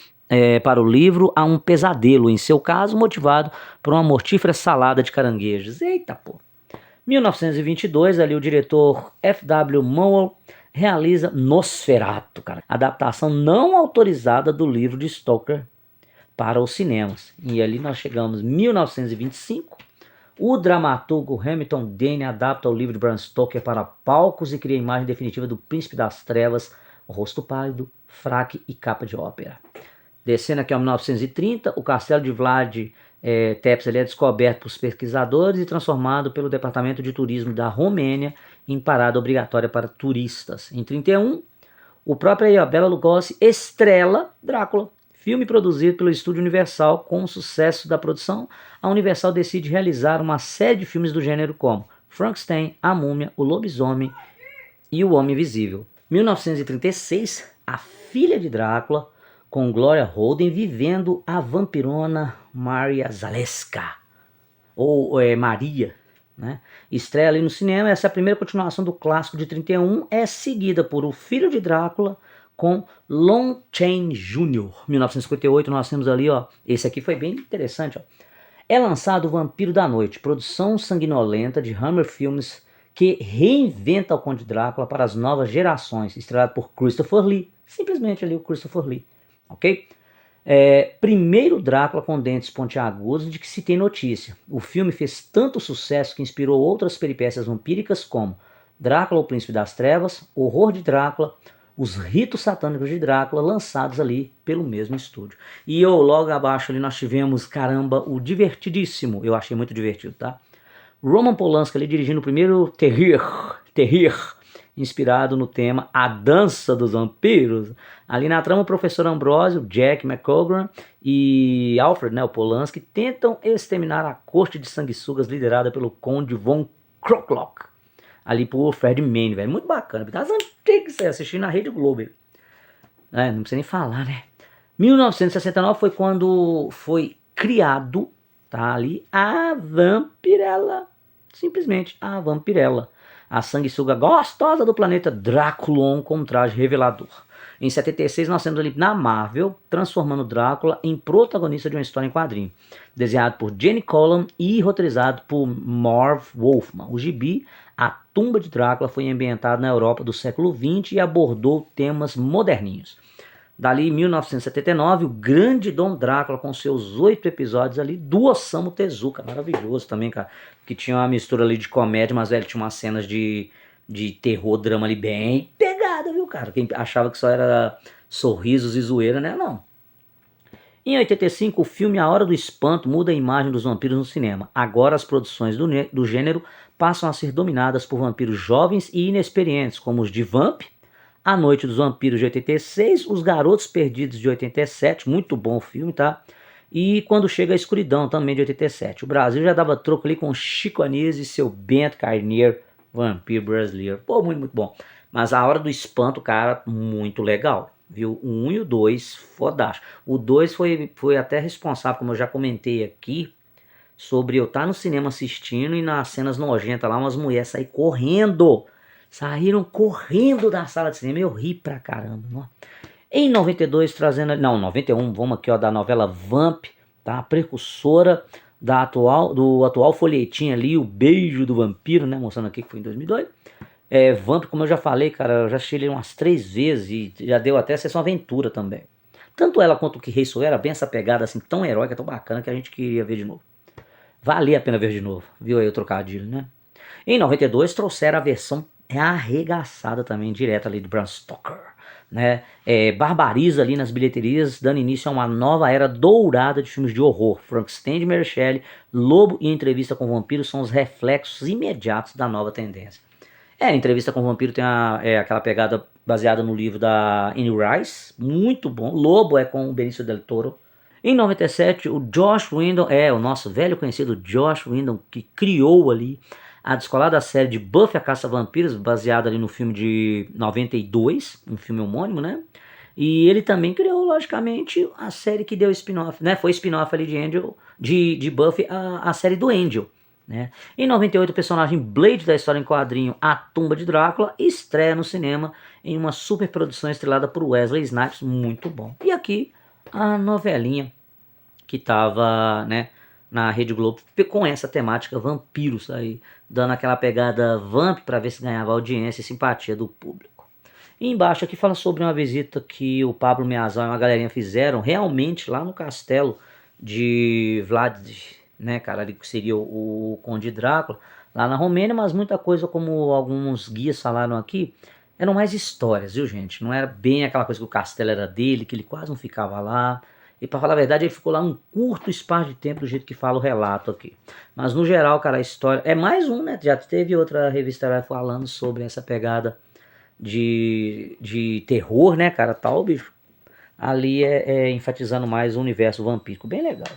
para o livro a um pesadelo, em seu caso, motivado por uma mortífera salada de caranguejos. Eita, pô! 1922, ali o diretor F.W. Murnau realiza Nosferatu, cara, adaptação não autorizada do livro de Stoker para os cinemas. E ali nós chegamos em 1925, o dramaturgo Hamilton Dane adapta o livro de Bram Stoker para palcos e cria a imagem definitiva do Príncipe das Trevas, rosto pálido, fraque e capa de ópera. Descendo aqui ao 1930, o castelo de Vlad Tepes é descoberto por pesquisadores e transformado pelo Departamento de Turismo da Romênia em parada obrigatória para turistas. Em 31, o próprio Bela Lugosi estrela Drácula, filme produzido pelo Estúdio Universal. Com o sucesso da produção, a Universal decide realizar uma série de filmes do gênero como Frankenstein, A Múmia, O Lobisomem e O Homem Invisível. 1936, a filha de Drácula, com Gloria Holden vivendo a vampirona Maria Zaleska, ou Maria, né? Estreia ali no cinema. Essa é a primeira continuação do clássico de 31, é seguida por O Filho de Drácula, com Lon Chaney Jr. 1958, nós temos ali, ó, esse aqui foi bem interessante, ó. É lançado O Vampiro da Noite, produção sanguinolenta de Hammer Films, que reinventa o Conde Drácula para as novas gerações, estrelado por Christopher Lee, simplesmente ali o Christopher Lee, ok? Primeiro Drácula com dentes pontiagudos de que se tem notícia. O filme fez tanto sucesso que inspirou outras peripécias vampíricas como Drácula, o Príncipe das Trevas, Horror de Drácula, Os Ritos Satânicos de Drácula, lançados ali pelo mesmo estúdio. E logo abaixo ali nós tivemos, caramba, o divertidíssimo, eu achei muito divertido, tá? Roman Polanski ali dirigindo o primeiro terrir, inspirado no tema A Dança dos Vampiros. Ali na trama, o professor Ambrosio, Jack McCogan e Alfred, né, o Polanski, tentam exterminar a corte de sanguessugas liderada pelo Conde von Kroklock, ali por Fred Manning, velho. Muito bacana. Das antigas, você assistir na Rede Globo. Não precisa nem falar, né? 1969 foi quando foi criado, tá ali, a Vampirella. Simplesmente a Vampirella. A sanguessuga gostosa do planeta Draculon com um traje revelador. Em 76 nós temos ali na Marvel, transformando Drácula em protagonista de uma história em quadrinho. Desenhado por Jenny Collan e roteirizado por Marv Wolfman. O gibi A Tumba de Drácula foi ambientado na Europa do século XX e abordou temas moderninhos. Dali, em 1979, o grande Dom Drácula, com seus 8 episódios ali, do Osamu Tezuka, maravilhoso também, cara, que tinha uma mistura ali de comédia, mas, velho, tinha umas cenas de terror, drama ali bem pegada, viu, cara? Quem achava que só era sorrisos e zoeira, né? Não. Em 85, o filme A Hora do Espanto muda a imagem dos vampiros no cinema. Agora as produções do gênero passam a ser dominadas por vampiros jovens e inexperientes, como os de Vamp, A Noite dos Vampiros de 86, Os Garotos Perdidos de 87, muito bom o filme, tá? E Quando Chega a Escuridão, também de 87. O Brasil já dava troco ali com Chico Anísio e seu Bento Carneiro, vampiro brasileiro. Pô, muito, muito bom. Mas A Hora do Espanto, cara, muito legal, viu? O 1 e o 2, fodástico. O 2 foi até responsável, como eu já comentei aqui, sobre eu estar no cinema assistindo e nas cenas nojentas lá, umas mulheres saíram correndo da sala de cinema. Eu ri pra caramba, não? Em 92, trazendo... Não, 91, vamos aqui, ó, da novela Vamp, tá? A precursora do atual folhetim ali, O Beijo do Vampiro, né? Mostrando aqui que foi em 2002. Vamp, como eu já falei, cara, eu já assisti ele umas 3 vezes e já deu até sessão aventura também. Tanto ela quanto o Que Rei Sou era bem essa pegada assim, tão heróica, tão bacana, que a gente queria ver de novo. Valia a pena ver de novo, viu aí o trocadilho, né? Em 92, trouxeram a versão é arregaçada também, direto ali de Bram Stoker, né? Barbariza ali nas bilheterias, dando início a uma nova era dourada de filmes de horror. Frankenstein de Mary Shelley, Lobo e Entrevista com Vampiro são os reflexos imediatos da nova tendência. Entrevista com Vampiro tem aquela pegada baseada no livro da Anne Rice, muito bom. Lobo é com o Benício Del Toro. Em 97, o Joss Whedon, o nosso velho conhecido Joss Whedon, que criou ali a descolada série de Buffy a Caça-Vampiros, baseada ali no filme de 92, um filme homônimo, né? E ele também criou, logicamente, a série que deu spin-off, né? Foi spin-off ali de Buffy, a série do Angel, né? Em 98, o personagem Blade da história em quadrinho A Tumba de Drácula estreia no cinema em uma super produção estrelada por Wesley Snipes, muito bom. E aqui a novelinha que estava, né, na Rede Globo com essa temática vampiros aí, dando aquela pegada vamp para ver se ganhava audiência e simpatia do público. E embaixo aqui fala sobre uma visita que o Pablo Meazão e uma galerinha fizeram realmente lá no castelo de Vlad, né, cara, ali que seria o Conde Drácula, lá na Romênia, mas muita coisa, como alguns guias falaram aqui, eram mais histórias, viu, gente? Não era bem aquela coisa que o castelo era dele, que ele quase não ficava lá. E pra falar a verdade, ele ficou lá um curto espaço de tempo, do jeito que fala o relato aqui. Mas no geral, cara, a história é mais um, né? Já teve outra revista falando sobre essa pegada de terror, né, cara, tal, bicho. Ali enfatizando mais o universo vampírico, bem legal.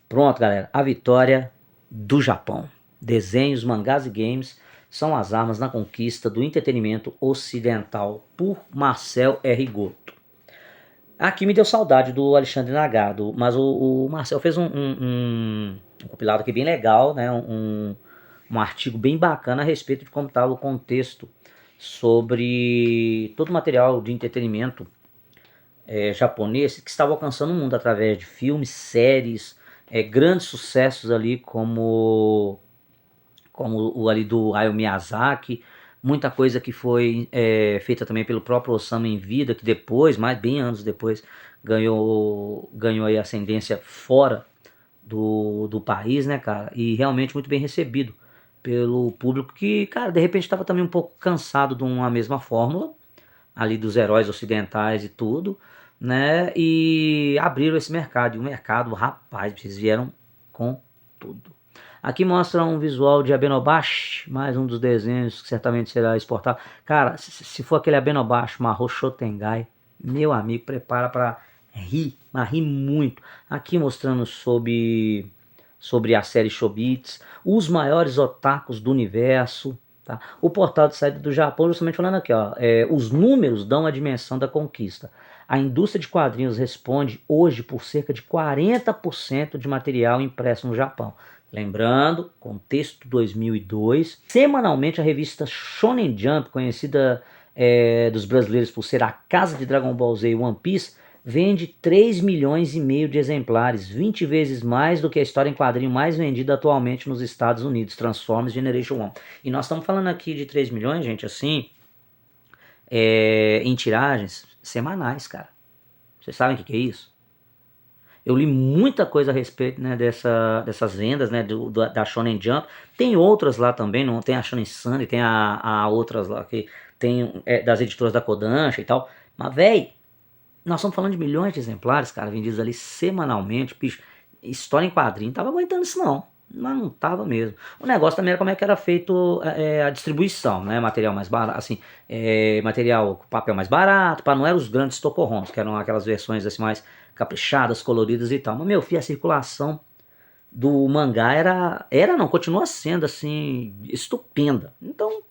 Pronto, galera, a vitória do Japão. Desenhos, mangás e games são as armas na conquista do entretenimento ocidental, por Marcel R. Goto. Aqui me deu saudade do Alexandre Nagado, mas o Marcel fez um compilado aqui bem legal, né? Um artigo bem bacana a respeito de como estava o contexto sobre todo o material de entretenimento japonês que estava alcançando o mundo através de filmes, séries, grandes sucessos ali como o ali do Hayao Miyazaki, muita coisa que foi feita também pelo próprio Osamu em vida, que depois, bem anos depois, ganhou aí ascendência fora do país, né, cara? E realmente muito bem recebido pelo público que, cara, de repente estava também um pouco cansado de uma mesma fórmula, ali dos heróis ocidentais e tudo, né? E abriram esse mercado. E o mercado, rapaz, eles vieram com tudo. Aqui mostra um visual de Abenobashi, mais um dos desenhos que certamente será exportado. Cara, se for aquele Abenobashi Mahou Shotengai, meu amigo, prepara para rir, mas rir muito. Aqui mostrando sobre a série Chobits, os maiores otakus do universo. Tá? O portal de saída do Japão, justamente falando aqui, ó, os números dão a dimensão da conquista. A indústria de quadrinhos responde hoje por cerca de 40% de material impresso no Japão. Lembrando, contexto 2002, semanalmente a revista Shonen Jump, conhecida dos brasileiros por ser a casa de Dragon Ball Z e One Piece, vende 3 milhões e meio de exemplares, 20 vezes mais do que a história em quadrinho mais vendida atualmente nos Estados Unidos, Transformers Generation 1. E nós estamos falando aqui de 3 milhões, gente, assim, em tiragens semanais, cara. Vocês sabem o que é isso? Eu li muita coisa a respeito, né, dessas vendas, né, da Shonen Jump. Tem outras lá também, não tem a Shonen Sunday, tem a outras lá que tem das editoras da Kodansha e tal. Mas, velho, nós estamos falando de milhões de exemplares, cara, vendidos ali semanalmente. Bicho, história em quadrinho não tava aguentando isso não. Mas não tava mesmo. O negócio também era como é que era feito a distribuição, né? Material mais barato, assim, material com papel mais barato, para não eram os grandes tocorrons, que eram aquelas versões assim mais caprichadas, coloridas e tal. Mas, meu filho, a circulação do mangá não, continua sendo assim, estupenda. Então,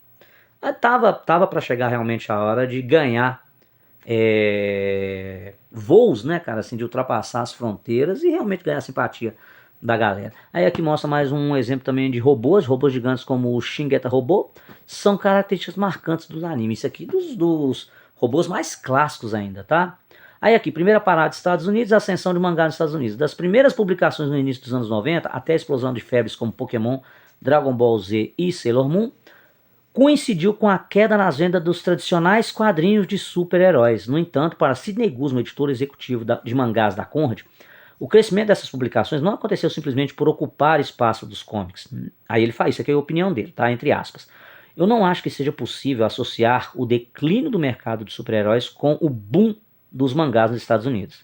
tava para chegar realmente a hora de ganhar voos, né, cara, assim, de ultrapassar as fronteiras e realmente ganhar a simpatia da galera. Aí aqui mostra mais um exemplo também de robôs gigantes como o Shingeta Robô, são características marcantes dos animes. Isso aqui dos robôs mais clássicos ainda, tá? Aí aqui, primeira parada dos Estados Unidos, a ascensão de mangá nos Estados Unidos. Das primeiras publicações no início dos anos 90 até a explosão de febres como Pokémon, Dragon Ball Z e Sailor Moon, coincidiu com a queda nas vendas dos tradicionais quadrinhos de super-heróis. No entanto, para Sidney Guzman, editor executivo de mangás da Conrad, o crescimento dessas publicações não aconteceu simplesmente por ocupar espaço dos comics. Aí ele faz, isso aqui é a opinião dele, tá? Entre aspas. Eu não acho que seja possível associar o declínio do mercado de super-heróis com o boom dos mangás nos Estados Unidos.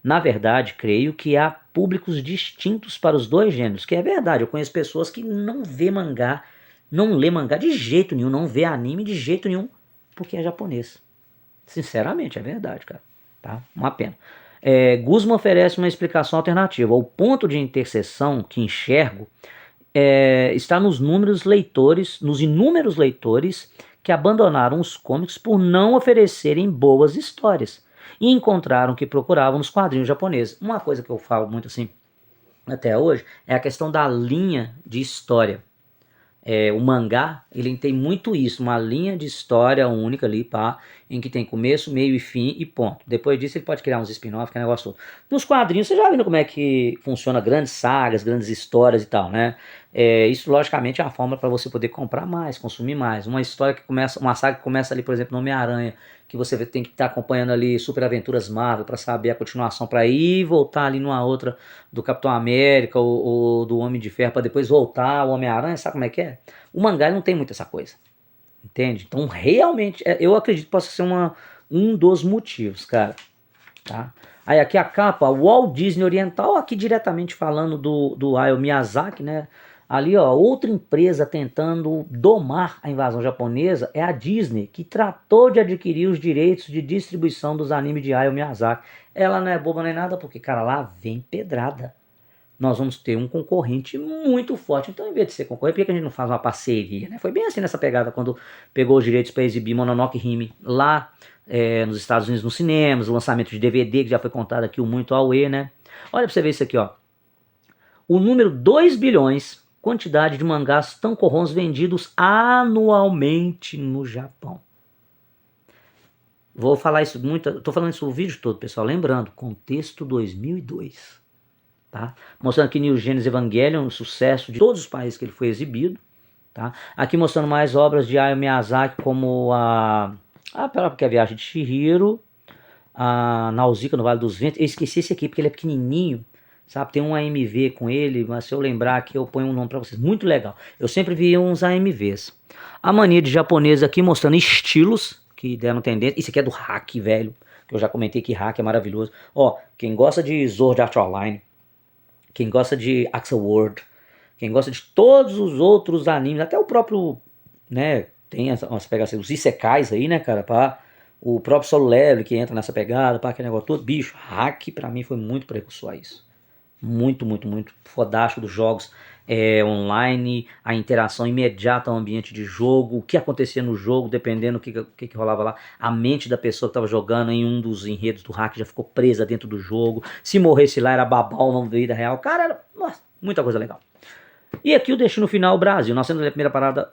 Na verdade, creio que há públicos distintos para os dois gêneros, que é verdade. Eu conheço pessoas que não vê mangá, não lê mangá de jeito nenhum, não vê anime de jeito nenhum, porque é japonês. Sinceramente, é verdade, cara. Tá? Uma pena. Guzman oferece uma explicação alternativa. O ponto de interseção que enxergo está nos inúmeros leitores que abandonaram os cómics por não oferecerem boas histórias e encontraram o que procuravam nos quadrinhos japoneses. Uma coisa que eu falo muito assim até hoje é a questão da linha de história. O mangá, ele tem muito isso, uma linha de história única ali, pá, em que tem começo, meio e fim e ponto. Depois disso ele pode criar uns spin-off, que é negócio todo. Nos quadrinhos, você já viu como é que funciona grandes sagas, grandes histórias e tal, né? Isso, logicamente, é a forma para você poder comprar mais, consumir mais. Uma história que começa, uma saga que começa ali, por exemplo, no Homem-Aranha, que você tem que estar acompanhando ali Super Aventuras Marvel para saber a continuação, para ir voltar ali numa outra do Capitão América ou do Homem de Ferro, para depois voltar ao Homem-Aranha, sabe como é que é? O mangá não tem muito essa coisa, entende? Então, realmente, eu acredito que possa ser um dos motivos, cara. Tá? Aí aqui a capa, Walt Disney Oriental, aqui diretamente falando do Hayao Miyazaki, né? Ali, ó, outra empresa tentando domar a invasão japonesa é a Disney, que tratou de adquirir os direitos de distribuição dos animes de Hayao Miyazaki. Ela não é boba nem nada, porque, cara, lá vem pedrada. Nós vamos ter um concorrente muito forte. Então, em vez de ser concorrente, por que a gente não faz uma parceria? Né? Foi bem assim nessa pegada quando pegou os direitos para exibir Mononoke Hime lá nos Estados Unidos, nos cinemas, o lançamento de DVD, que já foi contado aqui o muito Aue, né? Olha pra você ver isso aqui, ó. O número 2 bilhões, quantidade de mangás tancorrons vendidos anualmente no Japão. Vou falar isso muito, tô falando isso o vídeo todo, pessoal. Lembrando, contexto 2002. Tá? Mostrando aqui New Genesis Evangelion, um sucesso de todos os países que ele foi exibido. Tá? Aqui mostrando mais obras de Hayao Miyazaki, como a própria Viagem de Chihiro, a Nausicaa no Vale dos Ventos. Eu esqueci esse aqui porque ele é pequenininho, sabe? Tem um AMV com ele, mas se eu lembrar aqui eu ponho um nome para vocês. Muito legal. Eu sempre vi uns AMVs. A mania de japonês aqui mostrando estilos que deram tendência. Isso aqui é do Hack, velho. Que eu já comentei que Hack é maravilhoso. Ó, quem gosta de Sword Art Online, quem gosta de Axel World, quem gosta de todos os outros animes, até o próprio, né, tem umas pegadas, os isekais aí, né, cara, pá, o próprio Solo Leveling que entra nessa pegada, pá, aquele negócio todo, bicho, Hack pra mim foi muito precursor a isso. Muito, muito, muito fodástico dos jogos online, a interação imediata ao ambiente de jogo, o que acontecia no jogo, dependendo do que rolava lá. A mente da pessoa que estava jogando em um dos enredos do hack já ficou presa dentro do jogo. Se morresse lá era babau não da vida real. Cara, era muita coisa legal. E aqui o Destino Final Brasil. Nós temos a primeira parada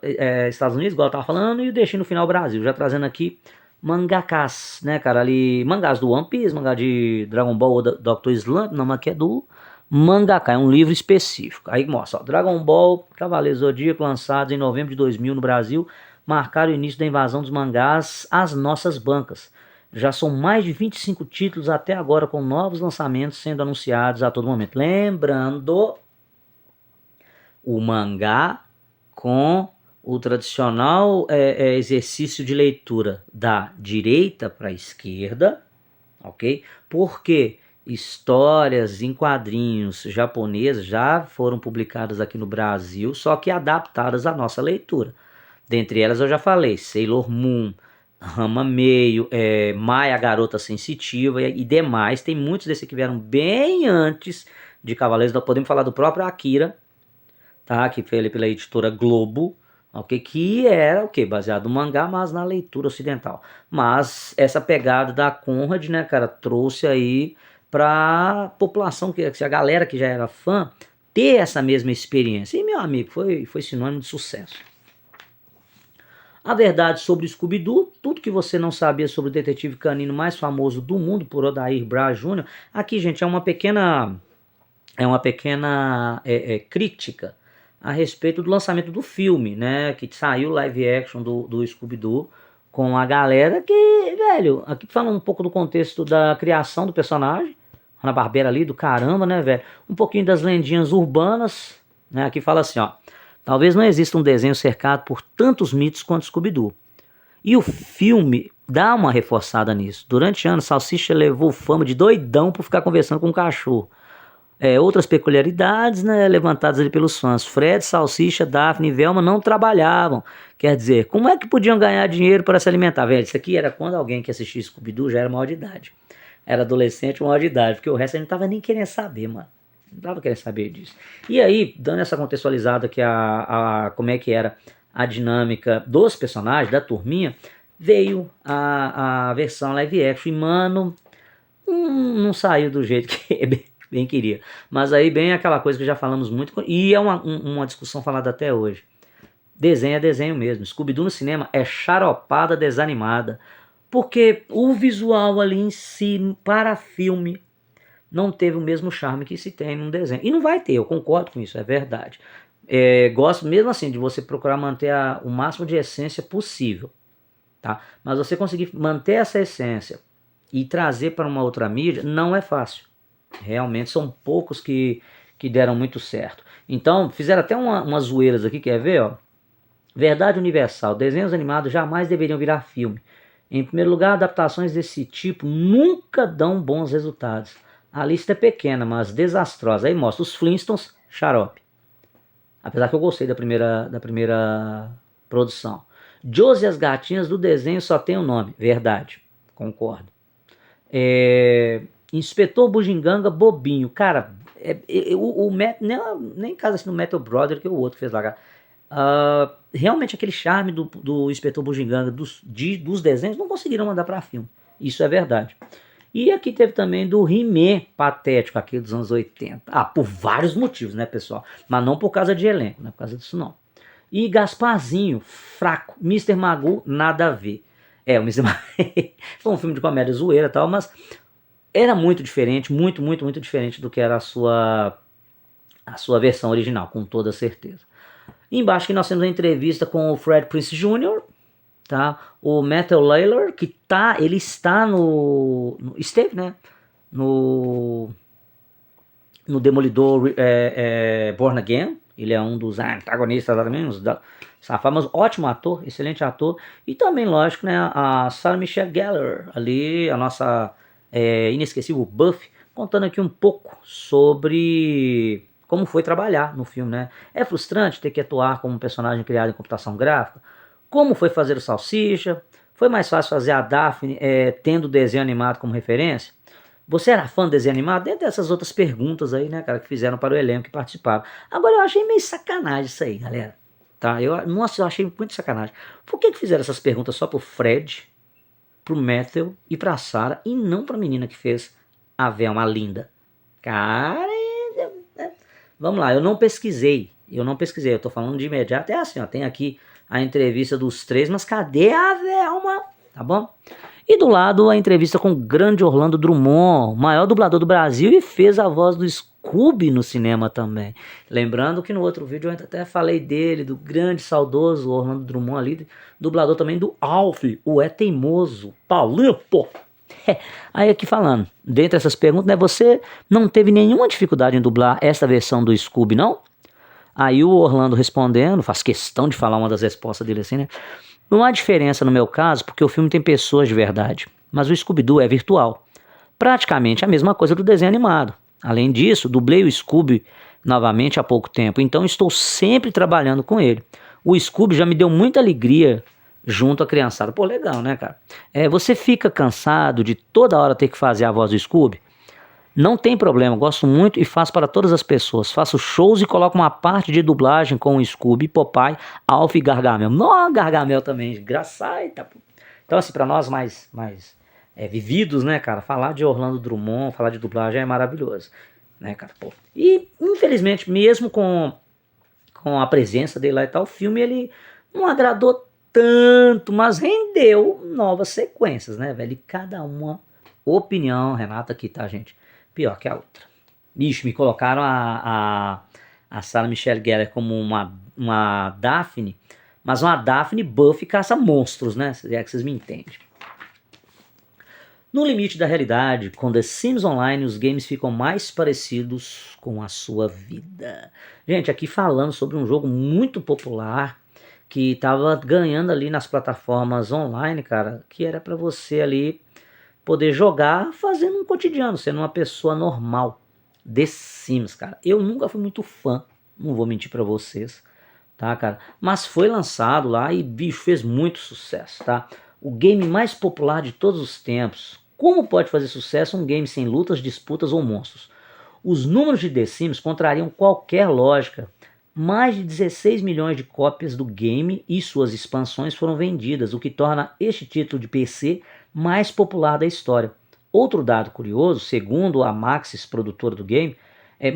Estados Unidos, igual eu tava falando, e o Destino Final Brasil. Já trazendo aqui mangakas, né, cara? Ali, mangás do One Piece, mangá de Dragon Ball ou Dr. Slump, não, mas aqui é do mangaka, é um livro específico. Aí mostra, ó, Dragon Ball, Cavaleiro Zodíaco, lançados em novembro de 2000 no Brasil, marcaram o início da invasão dos mangás às nossas bancas. Já são mais de 25 títulos até agora, com novos lançamentos sendo anunciados a todo momento. Lembrando, o mangá com o tradicional exercício de leitura da direita para a esquerda, ok? Porque histórias em quadrinhos japonesas já foram publicadas aqui no Brasil, só que adaptadas à nossa leitura. Dentre elas eu já falei, Sailor Moon, Rama Meio, Mai, a Garota Sensitiva e demais. Tem muitos desses que vieram bem antes de Cavaleiros. Nós podemos falar do próprio Akira, tá? Que foi pela editora Globo, okay? Que era o que? Baseado no mangá, mas na leitura ocidental. Mas essa pegada da Conrad, né, cara, trouxe aí pra população, que a galera que já era fã, ter essa mesma experiência. E, meu amigo, foi sinônimo de sucesso. A verdade sobre o Scooby-Doo, tudo que você não sabia sobre o detetive canino mais famoso do mundo, por Odair Braz Jr. Aqui, gente, é uma pequena crítica a respeito do lançamento do filme, né, que saiu live action do Scooby-Doo, com a galera que, velho, aqui falando um pouco do contexto da criação do personagem, Hanna-Barbera ali, do caramba, né, velho, um pouquinho das lendinhas urbanas, né, aqui fala assim, ó, Talvez não exista um desenho cercado por tantos mitos quanto Scooby-Doo. E o filme dá uma reforçada nisso. Durante anos, Salsicha levou fama de doidão por ficar conversando com um cachorro. Outras peculiaridades, né, levantadas ali pelos fãs. Fred, Salsicha, Daphne e Velma não trabalhavam. Quer dizer, como é que podiam ganhar dinheiro para se alimentar? Velho, isso aqui era quando alguém que assistia Scooby-Doo já era maior de idade. Era adolescente maior de idade, porque o resto a gente não tava nem querendo saber, mano. Não tava querendo saber disso. E aí, dando essa contextualizada que como é que era a dinâmica dos personagens, da turminha, veio a versão live action. E, mano, não saiu do jeito que bem queria. Mas aí bem aquela coisa que já falamos muito, e é uma discussão falada até hoje. Desenho é desenho mesmo. Scooby-Doo no cinema é charopada desanimada. Porque o visual ali em si, para filme, não teve o mesmo charme que se tem num desenho. E não vai ter, eu concordo com isso, é verdade. Gosto mesmo assim de você procurar manter o máximo de essência possível. Tá? Mas você conseguir manter essa essência e trazer para uma outra mídia não é fácil. Realmente são poucos que deram muito certo. Então, fizeram até umas zoeiras aqui, quer ver? Ó? Verdade universal: desenhos animados jamais deveriam virar filme. Em primeiro lugar, adaptações desse tipo nunca dão bons resultados. A lista é pequena, mas desastrosa. Aí mostra os Flintstones, xarope. Apesar que eu gostei da primeira produção. Josie e as gatinhas do desenho só tem o nome. Verdade, concordo. Inspetor Bugiganga bobinho. Cara, nem casa assim no Metal Brother, que é o outro que fez lá, cara. Realmente aquele charme do Inspetor Bugiganga dos desenhos não conseguiram mandar pra filme. Isso é verdade. E aqui teve também do He-Man patético, aquele dos anos 80. Por vários motivos, né, pessoal? Mas não por causa de elenco, não é por causa disso não. E Gasparzinho, fraco. Mr. Magoo, nada a ver. O Mr. Magoo foi um filme de comédia zoeira e tal, mas era muito diferente, muito diferente do que era a sua versão original, com toda certeza. E embaixo aqui nós temos a entrevista com o Fred Prinze Jr., tá? O Matthew Lillard, que ele está esteve, né? No Demolidor Born Again. Ele é um dos antagonistas lá também, mas ótimo ator, excelente ator. E também, lógico, né, a Sarah Michelle Gellar, ali, a nossa inesquecível Buffy, contando aqui um pouco sobre como foi trabalhar no filme, né? É frustrante ter que atuar como um personagem criado em computação gráfica? Como foi fazer o Salsicha? Foi mais fácil fazer a Daphne tendo o desenho animado como referência? Você era fã do desenho animado? Dentro dessas outras perguntas aí, né, cara, que fizeram para o elenco que participava. Agora, eu achei meio sacanagem isso aí, galera. Tá? Eu achei muito sacanagem. Por que fizeram essas perguntas só pro Fred, pro Matthew e pra Sarah, e não pra menina que fez a Velma linda? Cara, vamos lá, eu não pesquisei, eu tô falando de imediato, assim, ó, tem aqui a entrevista dos três, mas cadê a Velma? Tá bom? E do lado a entrevista com o grande Orlando Drummond, maior dublador do Brasil, e fez a voz do Scooby no cinema também. Lembrando que no outro vídeo eu até falei dele, do grande saudoso Orlando Drummond ali, dublador também do Alf, o Teimoso, Paulinho, pô. Aí aqui falando, dentre essas perguntas, né, você não teve nenhuma dificuldade em dublar esta versão do Scooby, não? Aí o Orlando respondendo, faz questão de falar uma das respostas dele assim, né? Não há diferença no meu caso, porque o filme tem pessoas de verdade, mas o Scooby-Doo é virtual. Praticamente a mesma coisa do desenho animado. Além disso, dublei o Scooby novamente há pouco tempo, então estou sempre trabalhando com ele. O Scooby já me deu muita alegria junto à criançada. Pô, legal, né, cara? Você fica cansado de toda hora ter que fazer a voz do Scooby? Não tem problema, gosto muito e faço para todas as pessoas. Faço shows e coloco uma parte de dublagem com o Scooby, Popeye, Alf e Gargamel. Não, Gargamel também, engraçado. Então, assim, para nós mais vividos, né, cara, falar de Orlando Drummond, falar de dublagem é maravilhoso, né, cara, pô. E, infelizmente, mesmo com a presença dele lá e tal, o filme, ele não agradou tanto, mas rendeu novas sequências, né, velho? E cada uma opinião, Renata aqui, tá, gente? Pior que a outra. Ixi, me colocaram a Sarah Michelle Gellar como uma Daphne, mas uma Daphne Buffy caça monstros, né? Se é que vocês me entendem. No limite da realidade, com The Sims Online, os games ficam mais parecidos com a sua vida. Gente, aqui falando sobre um jogo muito popular que estava ganhando ali nas plataformas online, cara, que era para você ali poder jogar fazendo um cotidiano, sendo uma pessoa normal. The Sims, cara. Eu nunca fui muito fã, não vou mentir para vocês, tá, cara? Mas foi lançado lá e, bicho, fez muito sucesso, tá? O game mais popular de todos os tempos. Como pode fazer sucesso um game sem lutas, disputas ou monstros? Os números de The Sims contrariam qualquer lógica. Mais de 16 milhões de cópias do game e suas expansões foram vendidas, o que torna este título de PC mais popular da história. Outro dado curioso, segundo a Maxis, produtora do game,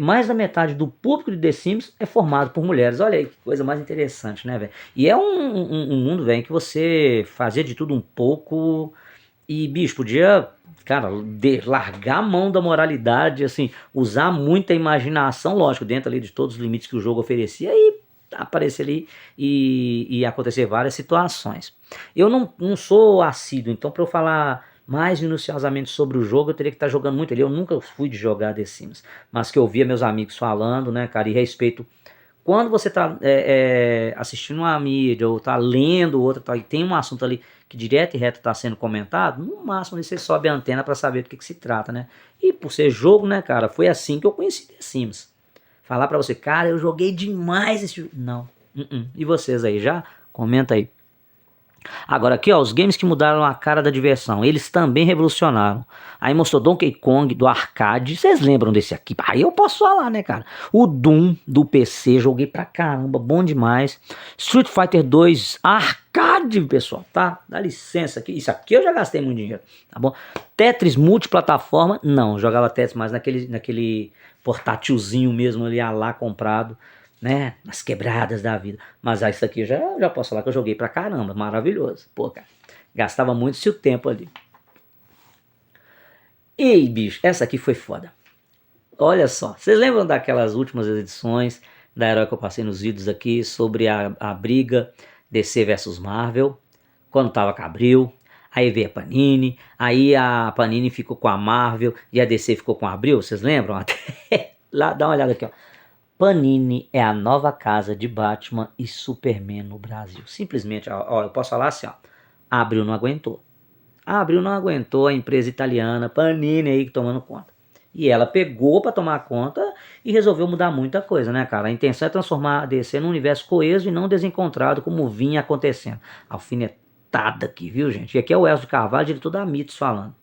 mais da metade do público de The Sims é formado por mulheres. Olha aí que coisa mais interessante, né, velho? E é um mundo, velho, que você fazia de tudo um pouco e, bicho, podia, cara, largar a mão da moralidade, assim, usar muita imaginação, lógico, dentro ali de todos os limites que o jogo oferecia e aparecer ali e acontecer várias situações. Eu não sou assíduo, então para eu falar mais minuciosamente sobre o jogo, eu teria que estar jogando muito ele. Eu nunca fui de jogar The Sims, mas que eu via meus amigos falando, né, cara, e respeito quando você está assistindo uma mídia ou está lendo outra tá, e tem um assunto ali que direto e reto está sendo comentado, no máximo você sobe a antena para saber do que se trata, né? E por ser jogo, né, cara, foi assim que eu conheci The Sims. Falar para você, cara, eu joguei demais esse jogo. Não. E vocês aí, já? Comenta aí. Agora aqui, ó, os games que mudaram a cara da diversão, eles também revolucionaram. Aí mostrou Donkey Kong do arcade, vocês lembram desse aqui? Aí eu posso falar, né, cara? O Doom do PC, joguei pra caramba, bom demais. Street Fighter 2 arcade, pessoal, tá? Dá licença aqui, isso aqui eu já gastei muito dinheiro, tá bom? Tetris multiplataforma, não, jogava Tetris mais naquele portátilzinho mesmo ali, lá comprado, né, nas quebradas da vida. Mas isso aqui eu já posso falar que eu joguei pra caramba, maravilhoso. Pô, cara, gastava muito seu tempo ali. Ei, bicho, essa aqui foi foda. Olha só, vocês lembram daquelas últimas edições da Herói que eu passei nos vídeos aqui sobre a briga DC versus Marvel, quando tava com a Abril, aí veio a Panini, aí a Panini ficou com a Marvel e a DC ficou com a Abril, vocês lembram? Até lá, dá uma olhada aqui, ó. Panini é a nova casa de Batman e Superman no Brasil. Simplesmente, ó, eu posso falar assim, ó. A Abril não aguentou. A Abril não aguentou a empresa italiana, Panini aí tomando conta. E ela pegou para tomar conta e resolveu mudar muita coisa, né, cara? A intenção é transformar a DC num universo coeso e não desencontrado como vinha acontecendo. Alfinetada aqui, viu, gente? E aqui é o Elcio de Carvalho, diretor da Mitos, falando.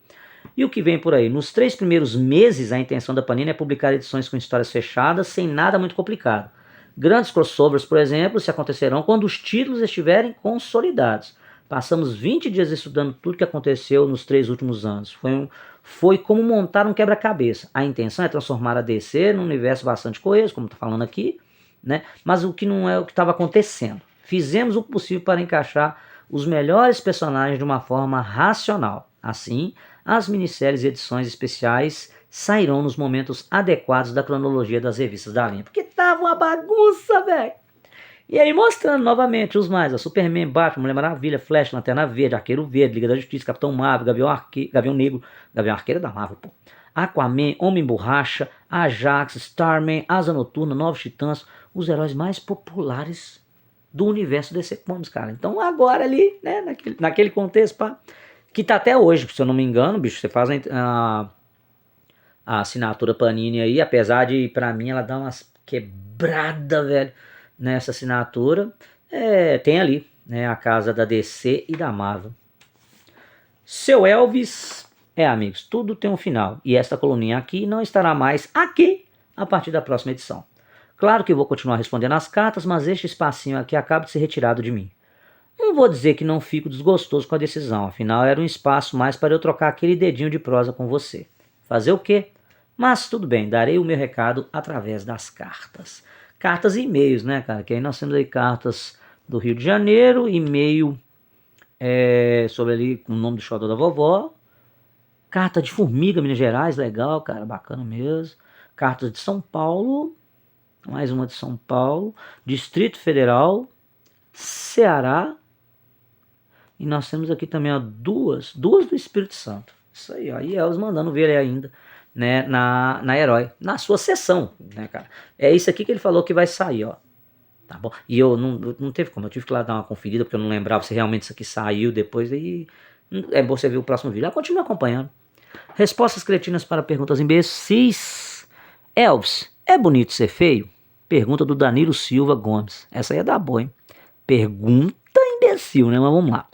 E o que vem por aí? Nos 3 primeiros meses, a intenção da Panini é publicar edições com histórias fechadas, sem nada muito complicado. Grandes crossovers, por exemplo, se acontecerão quando os títulos estiverem consolidados. Passamos 20 dias estudando tudo que aconteceu nos 3 últimos anos. Foi como montar um quebra-cabeça. A intenção é transformar a DC num universo bastante coeso, como está falando aqui, né? Mas o que não é o que estava acontecendo. Fizemos o possível para encaixar os melhores personagens de uma forma racional. Assim, as minisséries e edições especiais sairão nos momentos adequados da cronologia das revistas da linha. Porque tava uma bagunça, velho. E aí mostrando novamente os mais, ó, Superman, Batman, Mulher Maravilha, Flash, Lanterna Verde, Arqueiro Verde, Liga da Justiça, Capitão Marvel, Gavião Negro, Gavião Arqueiro da Marvel, pô. Aquaman, Homem Borracha, Ajax, Starman, Asa Noturna, Novos Titãs, os heróis mais populares do universo DC Comics, cara. Então agora ali, né, naquele contexto, pá, que tá até hoje, se eu não me engano, bicho, você faz a assinatura Panini aí, apesar de, pra mim, ela dá umas quebrada, velho, nessa assinatura. Tem ali, né, a casa da DC e da Marvel. Seu Elvis, amigos, tudo tem um final. E esta coluninha aqui não estará mais aqui a partir da próxima edição. Claro que vou continuar respondendo as cartas, mas este espacinho aqui acaba de ser retirado de mim. Não vou dizer que não fico desgostoso com a decisão, afinal era um espaço mais para eu trocar aquele dedinho de prosa com você. Fazer o quê? Mas tudo bem, darei o meu recado através das cartas. Cartas e e-mails, né, cara? Que aí nós temos aí cartas do Rio de Janeiro, e-mail sobre ali com o nome do xodó da vovó. Carta de Formiga, Minas Gerais, legal, cara, bacana mesmo. Cartas de São Paulo, mais uma de São Paulo. Distrito Federal, Ceará. E nós temos aqui também ó, duas do Espírito Santo. Isso aí, ó. E Elvis mandando ver ele ainda, né, na Herói, na sua sessão, né, cara. É isso aqui que ele falou que vai sair, ó. Tá bom? E eu não teve como, eu tive que ir lá dar uma conferida, porque eu não lembrava se realmente isso aqui saiu depois, aí é bom você ver o próximo vídeo. Continua acompanhando. Respostas cretinas para perguntas imbecis. Elvis, é bonito ser feio? Pergunta do Danilo Silva Gomes. Essa aí é da boa, hein? Pergunta imbecil, né? Mas vamos lá.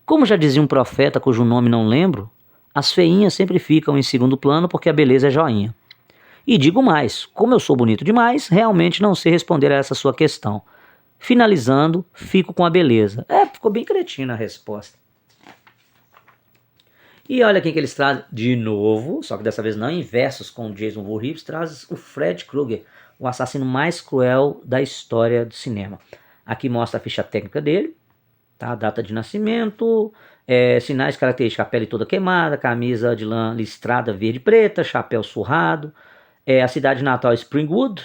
Como já dizia um profeta cujo nome não lembro, as feinhas sempre ficam em segundo plano porque a beleza é joinha. E digo mais, como eu sou bonito demais, realmente não sei responder a essa sua questão. Finalizando, fico com a beleza. Ficou bem cretina a resposta. E olha quem que eles trazem de novo, só que dessa vez não em versos com o Jason Voorhees, traz o Fred Krueger, o assassino mais cruel da história do cinema. Aqui mostra a ficha técnica dele, tá? Data de nascimento, sinais característicos, a pele toda queimada, camisa de lã listrada verde e preta, chapéu surrado, a cidade natal é Springwood,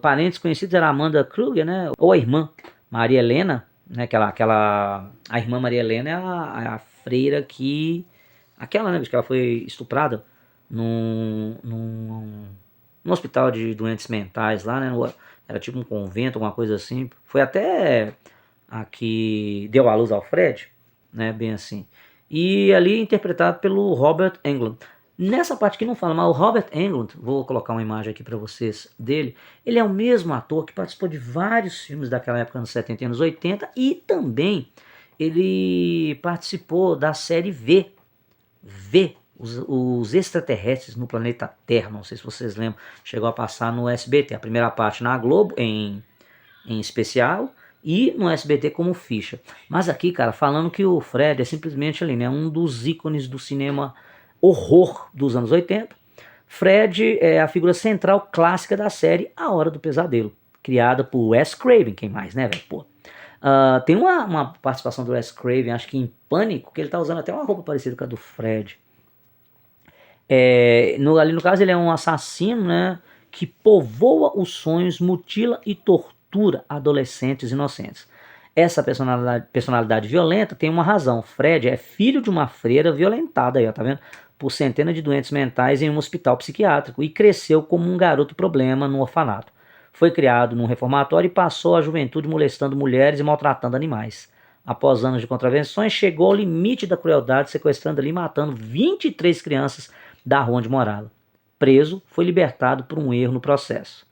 parentes conhecidos era Amanda Krueger, né? Ou a irmã Maria Helena, né? A irmã Maria Helena é a freira que, aquela, né? Que ela foi estuprada num hospital de doentes mentais lá, né? Era tipo um convento, alguma coisa assim. Foi até a que deu a luz ao Fred, né? Bem assim. E ali interpretado pelo Robert Englund. Nessa parte que não fala, mas o Robert Englund, vou colocar uma imagem aqui para vocês dele, ele é o mesmo ator que participou de vários filmes daquela época, anos 70 e anos 80, e também ele participou da série V, os extraterrestres no planeta Terra, não sei se vocês lembram, chegou a passar no SBT, a primeira parte na Globo, em especial, e no SBT como ficha. Mas aqui, cara, falando que o Fred é simplesmente ali, né, um dos ícones do cinema horror dos anos 80. Fred é a figura central clássica da série A Hora do Pesadelo, criada por Wes Craven, quem mais, né, velho? Pô. Tem uma participação do Wes Craven, acho que em Pânico, que ele tá usando até uma roupa parecida com a do Fred. Ali no caso ele é um assassino, né, que povoa os sonhos, mutila e tortura adolescentes inocentes. Essa personalidade violenta tem uma razão. Fred é filho de uma freira violentada, aí, ó, tá vendo? Por centenas de doentes mentais em um hospital psiquiátrico e cresceu como um garoto problema no orfanato. Foi criado num reformatório e passou a juventude molestando mulheres e maltratando animais. Após anos de contravenções, chegou ao limite da crueldade, sequestrando ali e matando 23 crianças da rua onde morava. Preso, foi libertado por um erro no processo.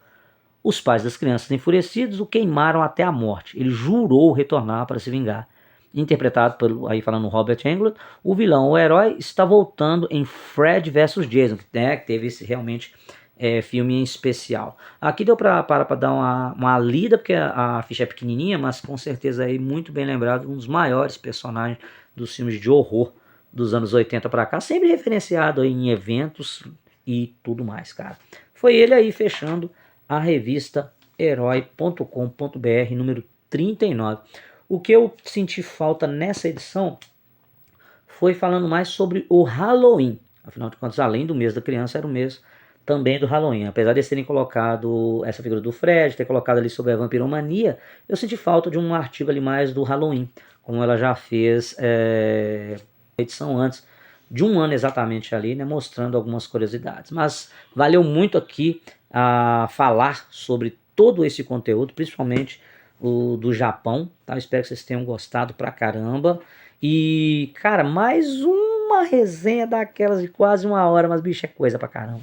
Os pais das crianças, enfurecidos, o queimaram até a morte. Ele jurou retornar para se vingar. Interpretado pelo, aí falando Robert Englund, o vilão, o herói, está voltando em Fred vs Jason, né, que teve esse realmente filme em especial. Aqui deu para dar uma lida, porque a ficha é pequenininha, mas com certeza aí muito bem lembrado, um dos maiores personagens dos filmes de horror dos anos 80 para cá, sempre referenciado aí em eventos e tudo mais, cara. Foi ele aí fechando a revista herói.com.br número 39. O que eu senti falta nessa edição foi falando mais sobre o Halloween. Afinal de contas, além do mês da criança, era o mês também do Halloween. Apesar de eles terem colocado essa figura do Fred, ter colocado ali sobre a vampiromania, eu senti falta de um artigo ali mais do Halloween, como ela já fez edição antes, de um ano exatamente ali, né, mostrando algumas curiosidades. Mas valeu muito aqui a falar sobre todo esse conteúdo, principalmente o do Japão, tá? Eu espero que vocês tenham gostado pra caramba. E, cara, mais uma resenha daquelas de quase uma hora, mas bicho, é coisa pra caramba.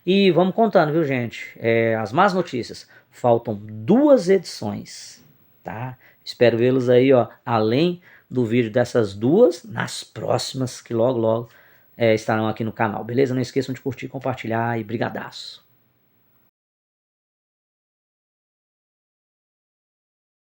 E vamos contando, viu, gente? As más notícias. Faltam 2 edições, tá? Espero vê-los aí, ó, além do vídeo dessas 2, nas próximas, que logo, logo estarão aqui no canal, beleza? Não esqueçam de curtir, compartilhar e brigadaço.